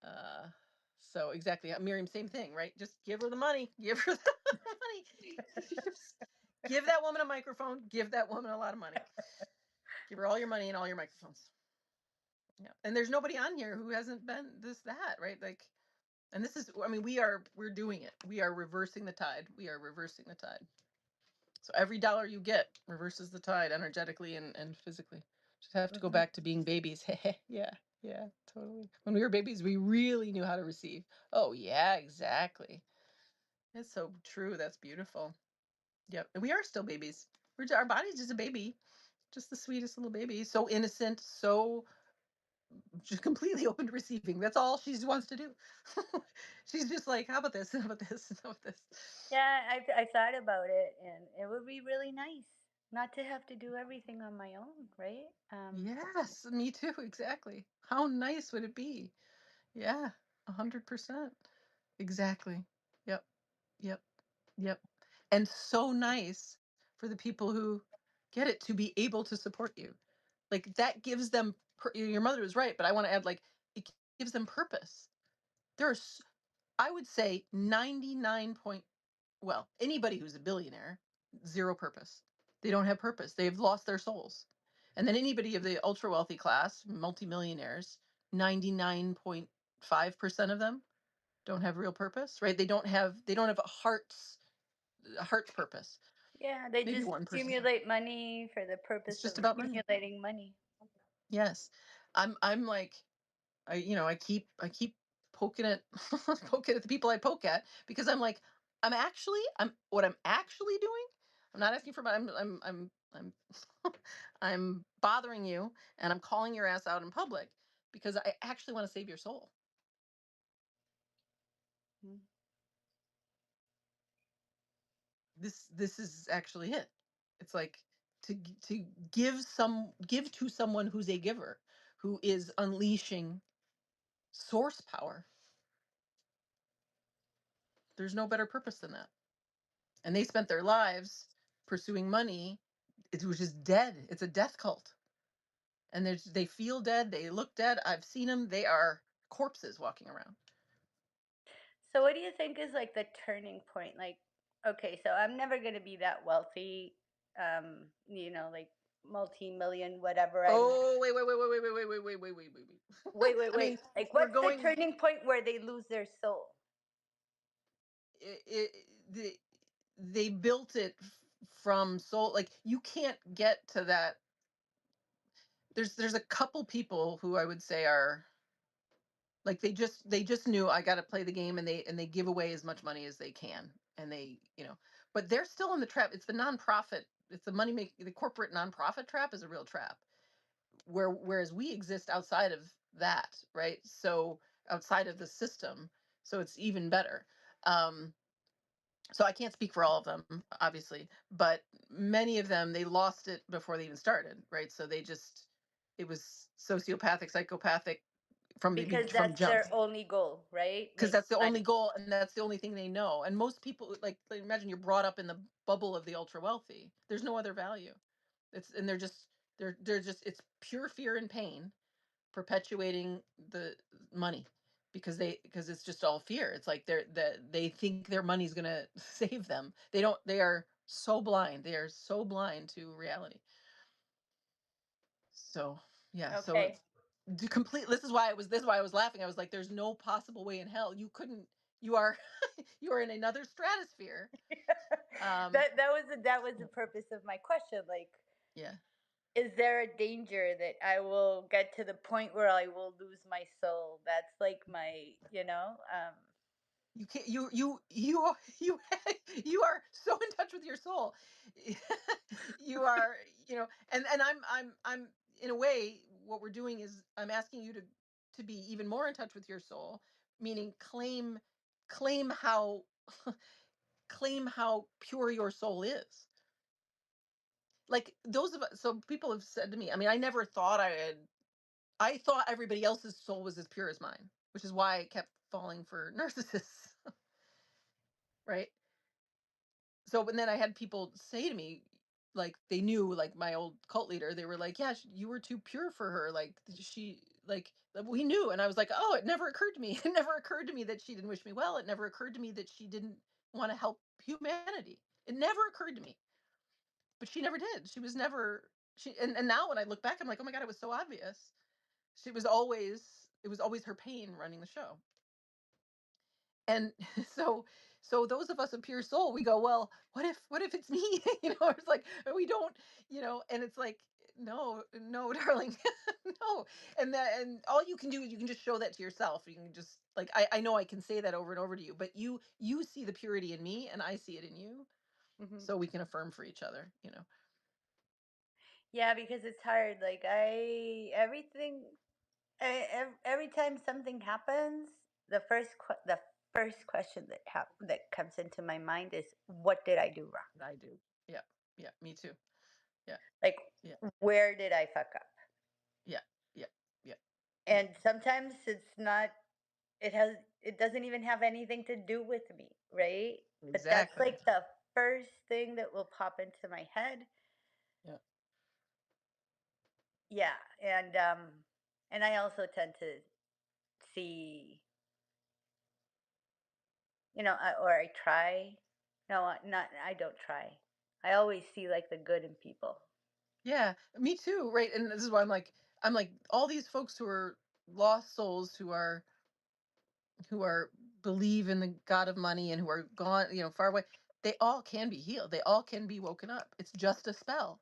Uh, so exactly, Miriam, same thing, right? Just give her the money. Give her the money. Just give that woman a microphone. Give that woman a lot of money. Give her all your money and all your microphones. Yeah, and there's nobody on here who hasn't been that, right? Like, and this is, I mean, we're doing it. We are reversing the tide. We are reversing the tide. So every dollar you get reverses the tide energetically and physically. Just have to go mhm. back to being babies. Yeah, yeah, totally. When we were babies, we really knew how to receive. Oh, yeah, exactly. It's so true. That's beautiful. Yep. And we are still babies. Our body's just a baby, just the sweetest little baby. So innocent, so just completely open to receiving. That's all she wants to do. She's just like, how about this? How about this? How about this? Yeah, I thought about it, and it would be really nice not to have to do everything on my own, right? Yes, me too. Exactly. How nice would it be? Yeah, 100%. Exactly. Yep. Yep. Yep. And so nice for the people who get it to be able to support you. Like that gives them, your mother was right, but I want to add, like, it gives them purpose. There's, I would say 99 point, well, anybody who's a billionaire, zero purpose. They don't have purpose. They've lost their souls. And then anybody of the ultra wealthy class, multimillionaires, 99.5% of them don't have real purpose, right? They don't have a heart's purpose. Yeah, they Maybe just 1%. accumulate money for the It's purpose just of about money. accumulating money. Yes. I'm like, I keep poking at poking at the people I poke at, because I'm like, I'm what I'm actually doing. I'm not asking for my I'm I'm bothering you, and I'm calling your ass out in public because I actually want to save your soul. Mm. This is actually it. It's like to give to someone who's a giver, who is unleashing source power. There's no better purpose than that. And they spent their lives pursuing money. It was just dead. It's a death cult. And they feel dead. They look dead. I've seen them. They are corpses walking around. So, what do you think is like the turning point? Like, okay, so I'm never going to be that wealthy, like multi-million, whatever. I'm Oh, wait, wait, wait, wait, wait, wait, wait, wait, wait, wait, wait, wait. wait, wait, I mean, wait. Like, we're what's the going. turning point where they lose their soul? They built it from soul. Like, you can't get to that. There's a couple people who I would say are like, they just knew, I got to play the game, and they give away as much money as they can, and but they're still in the trap. It's the nonprofit. It's the money make the corporate nonprofit trap is a real trap. Whereas we exist outside of that, right? So outside of the system, so it's even better. Um, so I can't speak for all of them, obviously, but many of them, they lost it before they even started, right? So it was sociopathic, psychopathic Because from that's jump, their only goal, right? because Make that's the only money. goal, and that's the only thing they know. And most people, like, imagine you're brought up in the bubble of the ultra wealthy. There's no other value. And they're just it's pure fear and pain perpetuating the money, because it's just all fear. It's like they think their money's going to save them. They are so blind. They are so blind to reality. So, yeah, so Okay. it's complete. This is why I was laughing. I was like, there's no possible way in hell you couldn't. You are you are in another stratosphere. Um That was the purpose of my question. Like, yeah. is there a danger that I will get to the point where I will lose my soul? That's like You can't. You you are so in touch with your soul. You are, and I'm in a way, what we're doing is I'm asking you to be even more in touch with your soul, meaning claim how claim how pure your soul is. Like, those of us, so people have said to me, I mean, I thought everybody else's soul was as pure as mine, which is why I kept falling for narcissists, right? So, and then I had people say to me, like, they knew, like, my old cult leader, they were like, yeah, you were too pure for her, like, she, like, we knew. And I was like, oh, it never occurred to me. It never occurred to me that she didn't wish me well. It never occurred to me that she didn't want to help humanity. It never occurred to me. But she never did. She was never she and now when I look back, I'm like, oh my god, it was so obvious. It was always her pain running the show. And so so those of us of pure soul, we go, well, what if it's me? It's like, we don't, and it's like, no, no, darling. No. And all you can do is you can just show that to yourself. You can just, like, I know I can say that over and over to you, but you see the purity in me, and I see it in you. Hmm. so we can affirm for each other, you know. Yeah, because it's hard. Like I, everything, every time something happens, the first question that comes into my mind is, what did I do wrong? I do. Yeah. Yeah, me too. Yeah. Like, Yeah. where did I fuck up? Yeah. Yeah. Yeah. Yeah. And sometimes it's not. It doesn't even have anything to do with me, right? But that's Exactly. like the first thing that will pop into my head. Yeah. Yeah, and I also tend to see, or I try. No, not I don't try. I always see like the good in people. Yeah, me too, right? And this is why I'm like all these folks who are lost souls who are believe in the god of money and who are gone, you know, far away. They all can be healed. They all can be woken up. It's just a spell.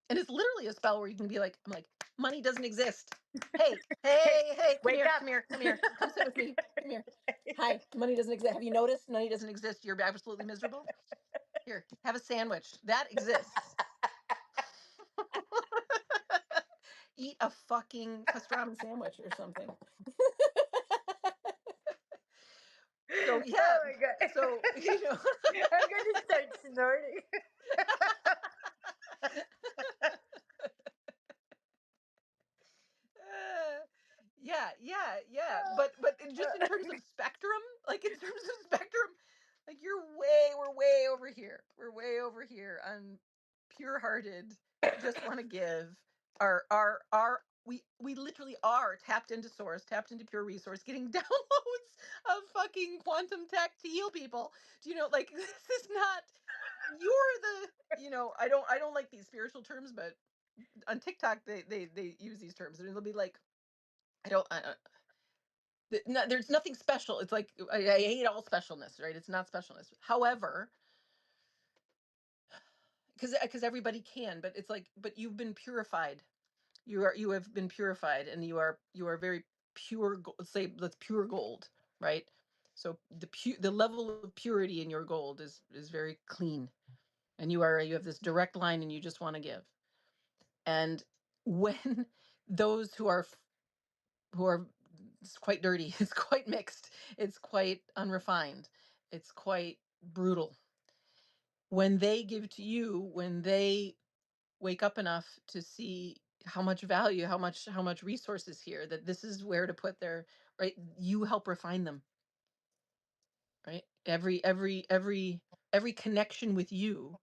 And it's literally a spell where you can be like, I'm like, money doesn't exist. Hey, Hey, hey, hey, come wake here, up! come here, come here. Come sit with me. Come here. Hi, money doesn't exist. Have you noticed money doesn't exist? You're absolutely miserable. Here, have a sandwich. That exists. Eat a fucking pastrami sandwich or something. So yeah, Oh my god! so you know, I'm gonna start snorting. uh, yeah, yeah, yeah. But just in terms of spectrum, like in terms of spectrum, like we're way over here. We're way over here on pure-hearted, just want to give our we literally are tapped into source, tapped into pure resource, getting downloads of fucking quantum tech to heal people. Do you know, like this is not you're the, you know, I don't like these spiritual terms, but on TikTok they use these terms and it'll be like I no, there's nothing special. It's like I hate all specialness, right? It's not specialness. However, because everybody can, but it's like, but you've been purified. You have been purified, and you are very pure. Let's say that's pure gold, right? So the level of purity in your gold is very clean, and you have this direct line, and you just want to give. And when those who are it's quite dirty, it's quite mixed, it's quite unrefined, it's quite brutal. When they give to you, when they wake up enough to see how much value, how much resources here, that this is where to put their right, you help refine them, right? Every connection with you,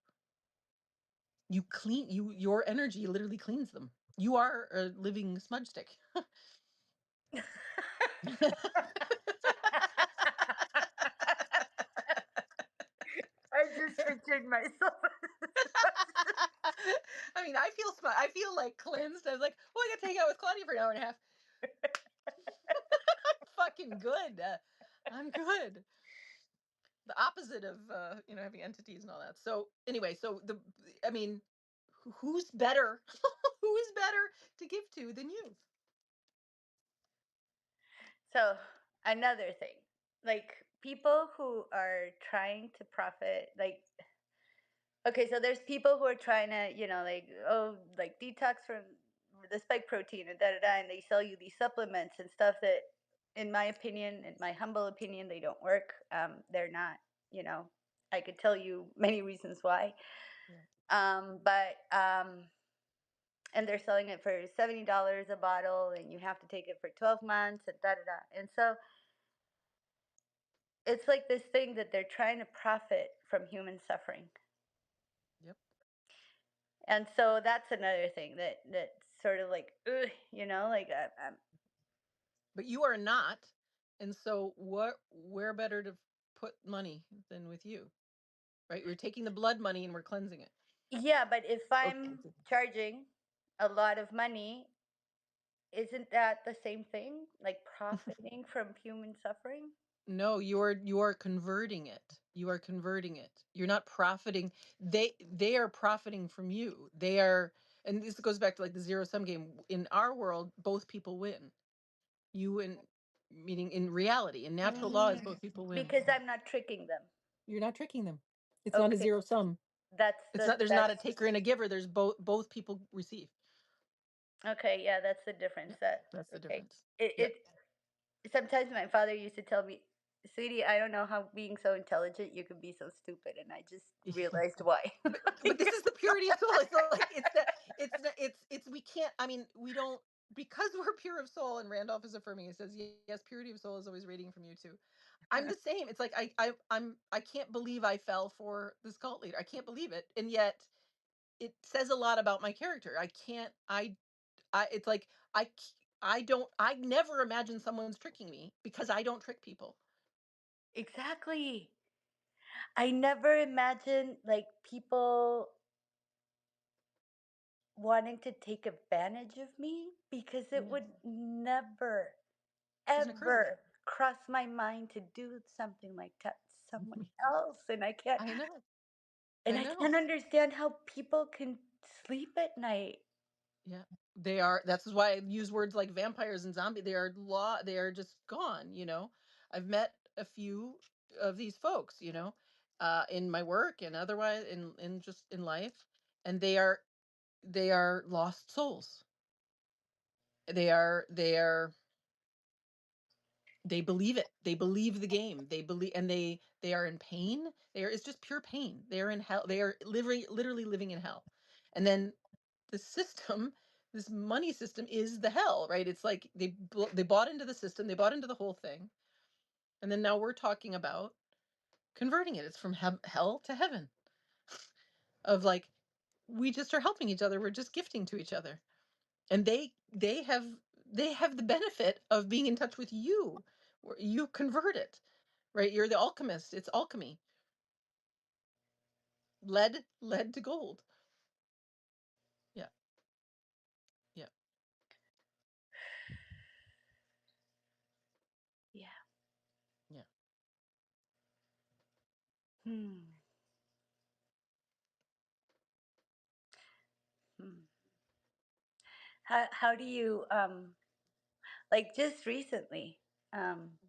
you clean your energy literally cleans them. You are a living smudge stick. I just pictured myself. I mean, I feel like cleansed. I was like, well, I got to hang out with Claudia for an hour and a half. Fucking good. I'm good. The opposite of having entities and all that. So anyway, I mean, who's better? Who's better to give to than you? So, another thing, like people who are trying to profit, like, okay, so there's people who are trying to, like, oh, like detox from the spike protein and da da da, and they sell you these supplements and stuff that, in my opinion, in my humble opinion, they don't work. They're not, you know, I could tell you many reasons why. Yeah. But and they're selling it for $70 a bottle, and you have to take it for 12 months and da da da. And so it's like this thing that they're trying to profit from human suffering. Yep. And so that's another thing that's sort of like, ugh, like But you are not. And so where better to put money than with you? Right? We're taking the blood money and we're cleansing it. yeah, but if Okay. I'm charging a lot of money, isn't that the same thing? Like profiting from human suffering? No, you are converting it. You are converting it. You're not profiting. They are profiting from you. They are, and this goes back to like the zero sum game. In our world, both people win. You win, meaning in reality, in natural laws, Mm, both people win. because I'm not tricking them. You're not tricking them. It's not a Okay. zero sum. It's not, there's not a taker and a giver, there's both people receive. okay, yeah, that's the difference. Yeah, That that's the okay. difference. It, Yep. sometimes my father used to tell me, "Sweetie, I don't know how being so intelligent you could be so stupid," and I just realized why. But this is the purity of soul. It's like it's we can't. I mean, we don't, because we're pure of soul. And Randolph is affirming. He says, yes, purity of soul is always radiating from you too. I'm the same. It's like I can't believe I fell for this cult leader. I can't believe it, and yet it says a lot about my character. I can't. I. It's like I don't. I never imagine someone's tricking me because I don't trick people. Exactly. I never imagined like people wanting to take advantage of me because it Yeah, would never doesn't occur. ever cross my mind to do something like that to someone else, I know. and I I know. can't understand how people can sleep at night. Yeah. They are, that's why I use words like vampires and zombie. They are just gone, you know. I've met a few of these folks, you know, in my work and otherwise in just in life, and they are lost souls. They are they believe it. They believe the game. They believe, and they are in pain. They are, it's just pure pain. They are in hell. They are literally living in hell. And then the system, this money system is the hell, right? It's like they bought into the system, they bought into the whole thing. And then now we're talking about converting it. It's from hell to heaven, of like, we just are helping each other. We're just gifting to each other. And they have the benefit of being in touch with you, where you convert it, right? You're the alchemist. It's alchemy. Lead to gold. Yeah. Yeah. Yeah. Yeah. Hmm. Hmm. How do you like just recently, um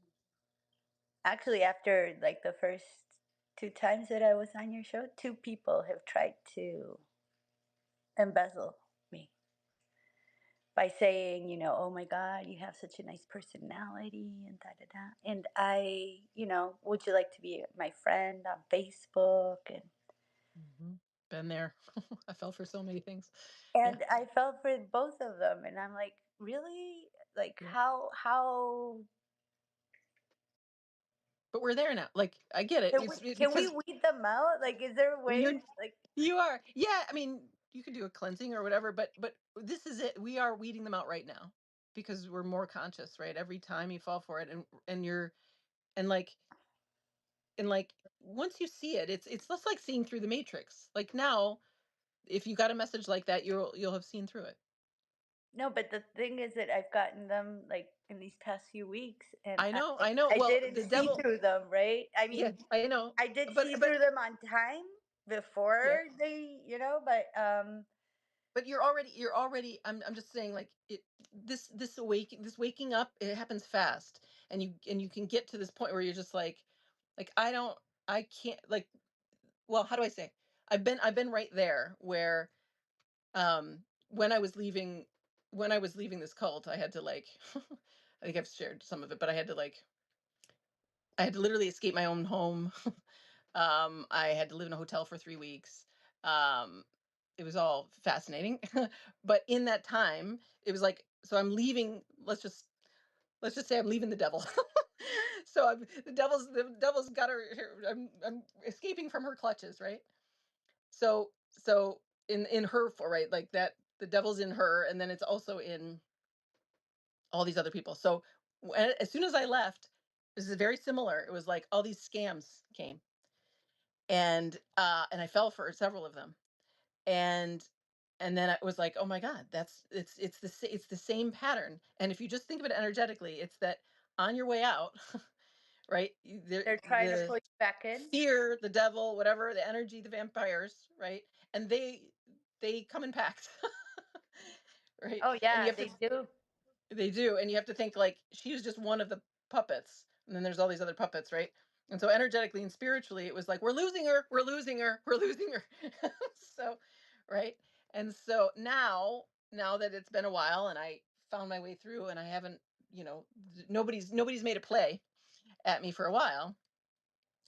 actually after like the first two times that I was on your show, two people have tried to embezzle me by saying, "Oh my God, you have such a nice personality," and da da da. And would you like to be my friend on Facebook? And Been there. I fell for so many things. Yeah. and I fell for both of them, and I'm like, really? Like, Yeah. how But we're there now. Like, I get it. It's can we because weed them out? Like, is there a way? you're Like, you are. Yeah, I mean, you can do a cleansing or whatever, but this is it. We are weeding them out right now because we're more conscious, right? Every time you fall for it, and you're and like and like once you see it, it's less like seeing through the matrix. Like now, if you got a message like that, you'll have seen through it. no, but the thing is that I've gotten them like in these past few weeks, and I know, I know. I Well, didn't the see devil, through them, right? I yeah, mean, I know. I did But see but through them on time yeah. before they, but But you're already, I'm just saying, like, this waking up, it happens fast, and you can get to this point where you're just like I don't, I can't, like, well, how do I say, I've been right there where, when I was leaving this cult, I had to, like, I think I've shared some of it, but I had to literally escape my own home. I had to live in a hotel for 3 weeks. Um, it was all fascinating. But in that time, it was like, so I'm leaving, let's just say I'm leaving the devil. So the devil's got I'm escaping from her clutches, right? So in her, for right, like that, the devil's in her, and then it's also in all these other people. So as soon as I left, this is very similar. It was like all these scams came, and I fell for several of them, and then I was like, oh my god, it's the same pattern. And if you just think of it energetically, it's that on your way out, right? they're trying to The pull you back in. fear, the devil, whatever, the energy, the vampires, right? And they come in packs. Right? Oh And you yeah, have to, they do. they do, and you have to think like she was just one of the puppets, and then there's all these other puppets, right? And so energetically and spiritually, it was like, we're losing her, we're losing her, we're losing her. So, right. And so now that it's been a while and I found my way through and I haven't, nobody's made a play at me for a while.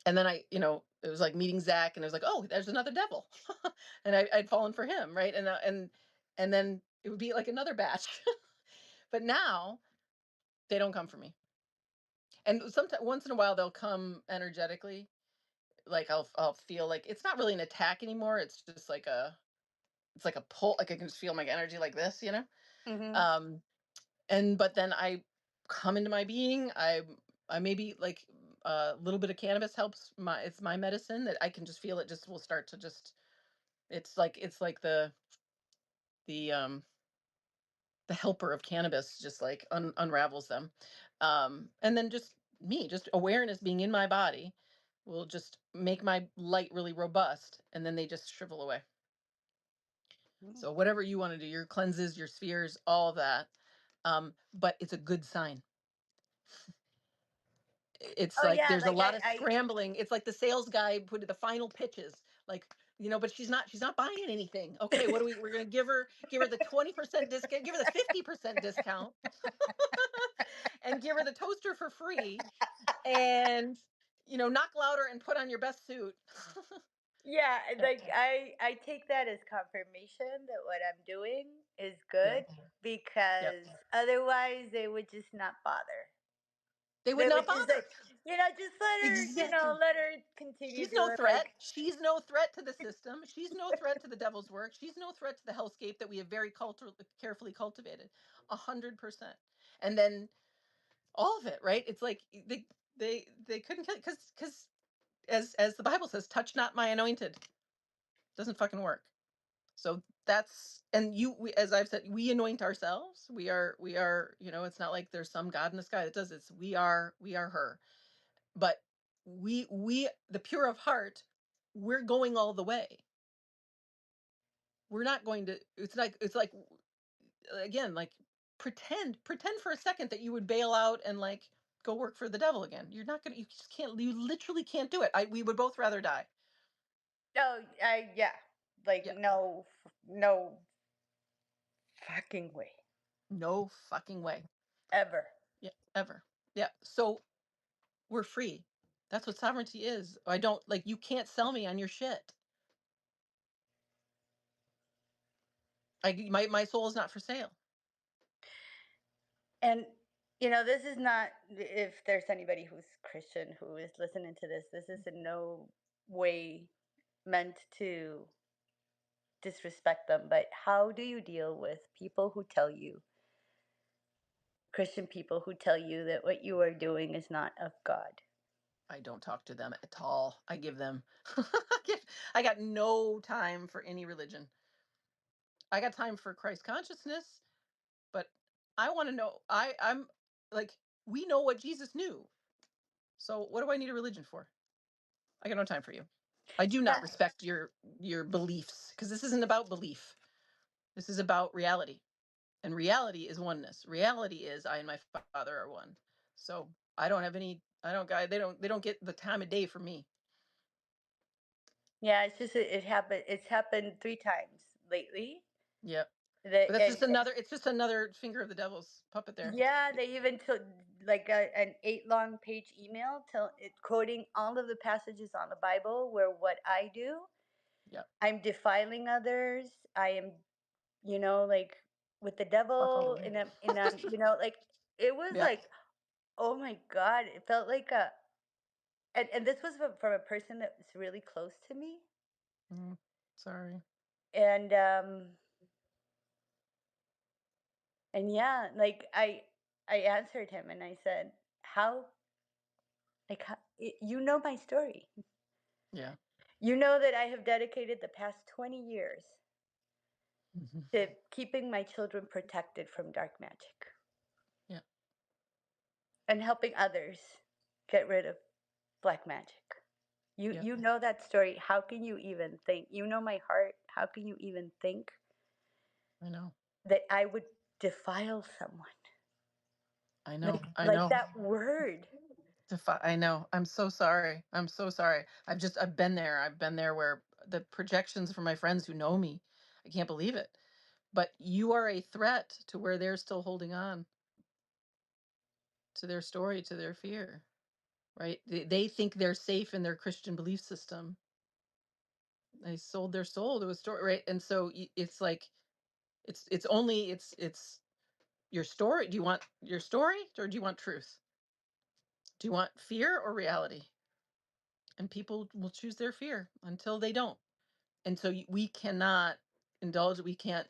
And then it was like meeting Zach and it was like, oh, there's another devil. And I'd fallen for him. Right. And then it would be like another batch. But now they don't come for me. And sometimes once in a while they'll come energetically. Like I'll feel like it's not really an attack anymore. It's just like it's like a pull. Like I can just feel my energy like this. Hmm. Um, and but then I come into my being. I maybe like a little bit of cannabis helps. It's my medicine that I can just feel it. Just will start to just. It's like the the helper of cannabis just like unravels them, and then just awareness being in my body will just make my light really robust, and then they just shrivel away. So whatever you want to do, your cleanses, your spheres, all of that. But it's a good sign. It's Oh like yeah, there's a like lot of scrambling. It's like the sales guy put the final pitches, like, but she's not buying anything. Okay, what do we're gonna give her the 20% discount, give her the 50% discount, and give her the toaster for free, and knock louder and put on your best suit. yeah, Yeah, like I take that as confirmation that what I'm doing is yeah, good, yeah. because otherwise they would just not bother. They would They not would just bother. like, just let her, Exactly. let her continue She's no doing threat. like. She's no threat to the system. She's no threat to the devil's work. She's no threat to the hellscape that we have very carefully cultivated. 100%. And then all of it, right? It's like they couldn't kill because as the Bible says, touch not my anointed. Doesn't fucking work. So that's and as I've said, we anoint ourselves. We are. It's not like there's some God in the sky that does this. We are her. But we the pure of heart, we're going all the way. We're not going to. It's like again, like pretend for a second that you would bail out and like go work for the devil again. You're not gonna. You just can't. You literally can't do it. We would both rather die. Oh, yeah, like Yeah. no, no fucking way, No fucking way. ever. Yeah. Ever. Yeah. So we're free. That's what sovereignty is. I don't like. You can't sell me on your shit. My soul is not for sale. And this is not, if there's anybody who's Christian who is listening to this. This is in no way meant to disrespect them. But how do you deal with people who tell you, Christian people who tell you that what you are doing is not of God? I don't talk to them at all. I give them I got no time for any religion. I got time for Christ consciousness, but I want to know I'm like we know what Jesus knew. So what do I need a religion for? I got no time for you. I do not Yeah. respect your beliefs because this isn't about belief. This is about reality. And reality is oneness. Reality is I and my Father are one. So I don't have any I don't guy they don't get the time of day for me. Yeah, it's just it's happened 3 times lately. Yeah. But That that's just and another it's just another finger of the devil's puppet there. Yeah, they even took like an 8 long page email quoting all of the passages on the Bible where what I do, Yeah. I'm defiling others. I am, like with the Fuck all devil, of you. and I'm, like it was Yeah. like, oh my God, it felt like and this was from a person that was really close to me. Mm, sorry. And yeah, like I answered him and I said, how, like, you know my story. Yeah. You know that I have dedicated the past 20 years Mhm. to keeping my children protected from dark magic Yeah. and helping others get rid of black magic. You Yeah. you know that story. How can you even think? You know my heart. How can you even think I know. that I would defile someone? I know. Like I like know. that word. I know. I'm so sorry. I'm so sorry. I've been there. I've been there where the projections from my friends who know me, I can't believe it. But you are a threat to where they're still holding on to their story, to their fear, right? They think they're safe in their Christian belief system. They sold their soul to a story, right? And so it's like it's only it's your story. Do you want your story or do you want truth? Do you want fear or reality? And people will choose their fear until they don't. And so we cannot indulge. We can't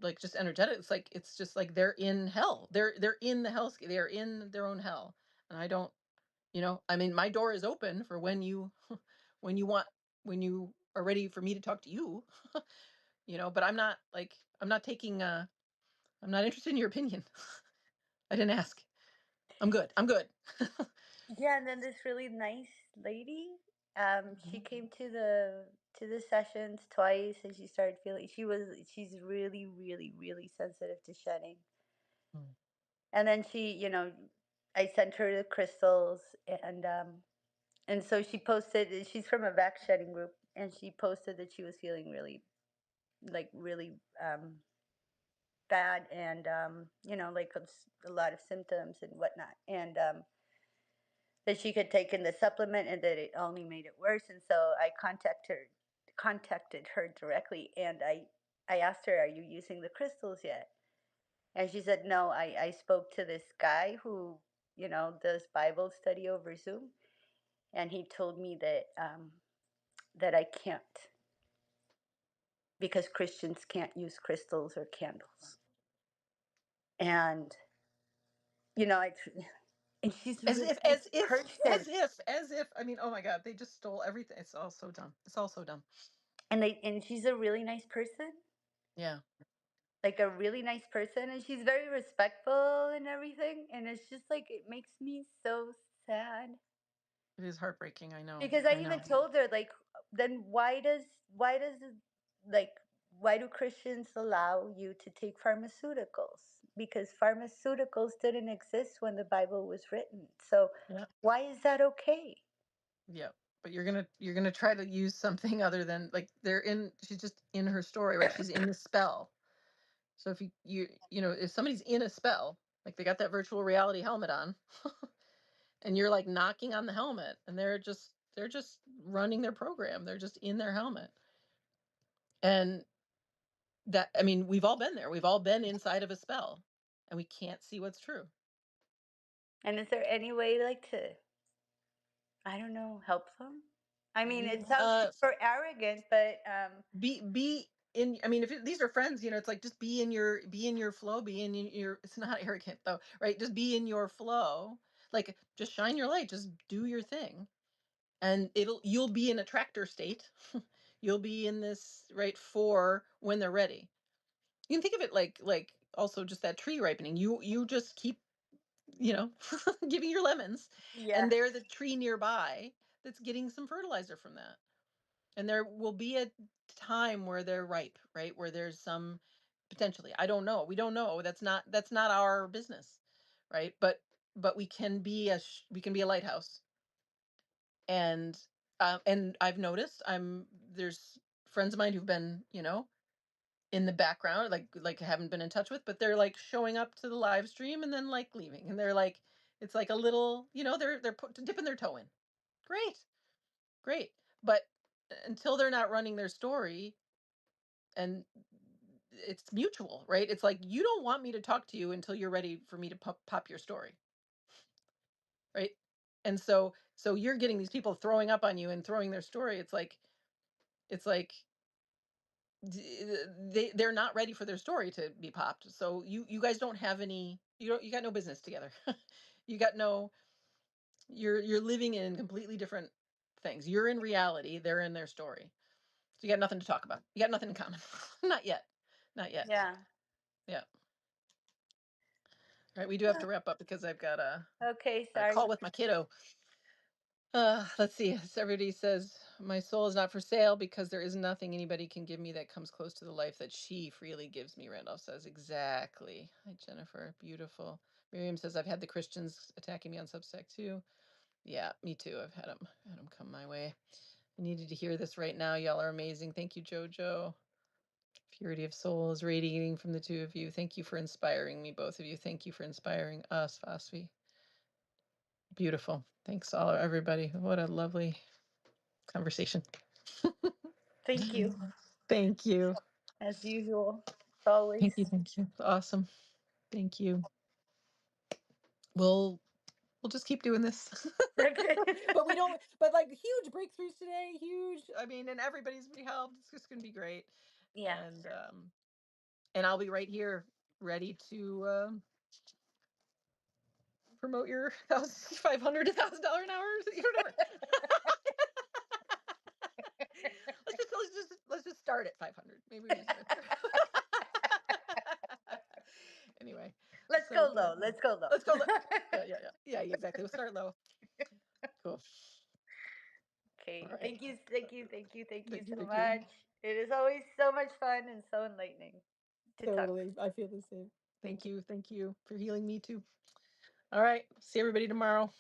like just energetic. It's just like they're in hell. They're in the hell. They're in their own hell. And I don't. I mean, my door is open for when you when you want when you are ready for me to talk to you. But I'm not taking. I'm not interested in your opinion. I didn't ask. I'm good. I'm good. Yeah, and then this really nice lady, she Mhm. came to the sessions twice, and she started feeling she's really, really, really sensitive to shedding. Mm. And then I sent her the crystals, and so she posted. She's from a back shedding group, and she posted that she was feeling really, like really bad, and like a lot of symptoms and whatnot, and that she could take in the supplement, and that it only made it worse. And so I contacted her directly, and I asked her, "Are you using the crystals yet?" And she said, "No, I spoke to this guy who does Bible study over Zoom, and he told me that I can't, because Christians can't use crystals or candles." And I and she's a As really if, nice as if, person. as if. I mean, oh my God, they just stole everything. It's all so dumb. It's all so dumb. And she's a really nice person, Yeah, like a really nice person, and she's very respectful and everything, and it's just like it makes me so sad, it is heartbreaking. I know. because I I even know. told her, like, then like why do Christians allow you to take pharmaceuticals? Because pharmaceuticals didn't exist when the Bible was written, so Yeah, why is that okay? yeah. But you're gonna try to use something other than like they're in. She's just in her story, right? She's in the spell. So if if somebody's in a spell, like they got that virtual reality helmet on, and you're like knocking on the helmet, and they're just running their program. They're just in their helmet, and that I mean, we've all been there. We've all been inside of a spell, and we can't see what's true. And is there any way, like, to, I don't know, help them? I mean, it Mm, sounds super arrogant, but be in. I mean, if these are friends, it's like just be in your flow. Be in your. It's not arrogant though, right? Just be in your flow. Like just shine your light. Just do your thing, and you'll be in a tractor state. You'll be in this right for when they're ready. You can think of it like also just that tree ripening. You just keep you know giving your lemons, and yeah. there's a tree nearby that's getting some fertilizer from that, and there will be a time where they're ripe, right, where there's some potentially. I don't know, we don't know. That's not our business, right? But we can be a lighthouse. And I've noticed there's friends of mine who've been in the background, like haven't been in touch with, but they're like showing up to the live stream and then like leaving, and they're like, it's like a little, dipping their toe in. Great, great. But until they're not running their story, and it's mutual, right? It's like you don't want me to talk to you until you're ready for me to pop your story, right? And so you're getting these people throwing up on you and throwing their story. It's like they're not ready for their story to be popped. So you guys don't have any. You got no business together. you got no. You're living in completely different things. You're in reality. They're in their story. So you got nothing to talk about. You got nothing in common. Not yet. Not yet. Yeah. Yeah. All right. We do have to wrap up because I've got Okay, a sorry. call with my kiddo. Let's see. Everybody says my soul is not for sale because there is nothing anybody can give me that comes close to the life that she freely gives me. Randolph says exactly. Hi, Jennifer. Beautiful. Miriam says I've had the Christians attacking me on Substack too. Yeah, me too. I've had them come my way. I needed to hear this right now. Y'all are amazing. Thank you, Jojo. Purity of soul is radiating from the two of you. Thank you for inspiring me, both of you. Thank you for inspiring us, Fasvi. Beautiful. Thanks all everybody. What a lovely conversation. Thank you, Thank you. as usual, always. Thank you. Thank you. Awesome. Thank you. We'll just keep doing this. Okay. But we don't, but like huge breakthroughs today, huge. I mean, and everybody's be helped. It's just gonna be great. Yeah. And I'll be right here ready to promote your $1,500 to $1,000 an hour, whatever. Let's just start at 500. Maybe we just start there. Anyway, Let's so go good. low. Let's go low. Let's go. Yeah, exactly. We'll start low. Cool. All Okay. right. Thank you. Thank you. Thank you. Thank you Thank you. so Thank you. much. It is always so much fun and so enlightening to talk with Totally. you. I feel the same. Thank Thank you. you. Thank you for healing me too. All right. See everybody tomorrow.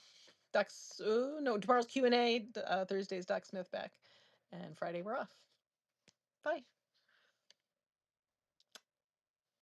Doc's, no, tomorrow's Q&A. Thursday's Doc Smith back. And Friday we're off. Bye.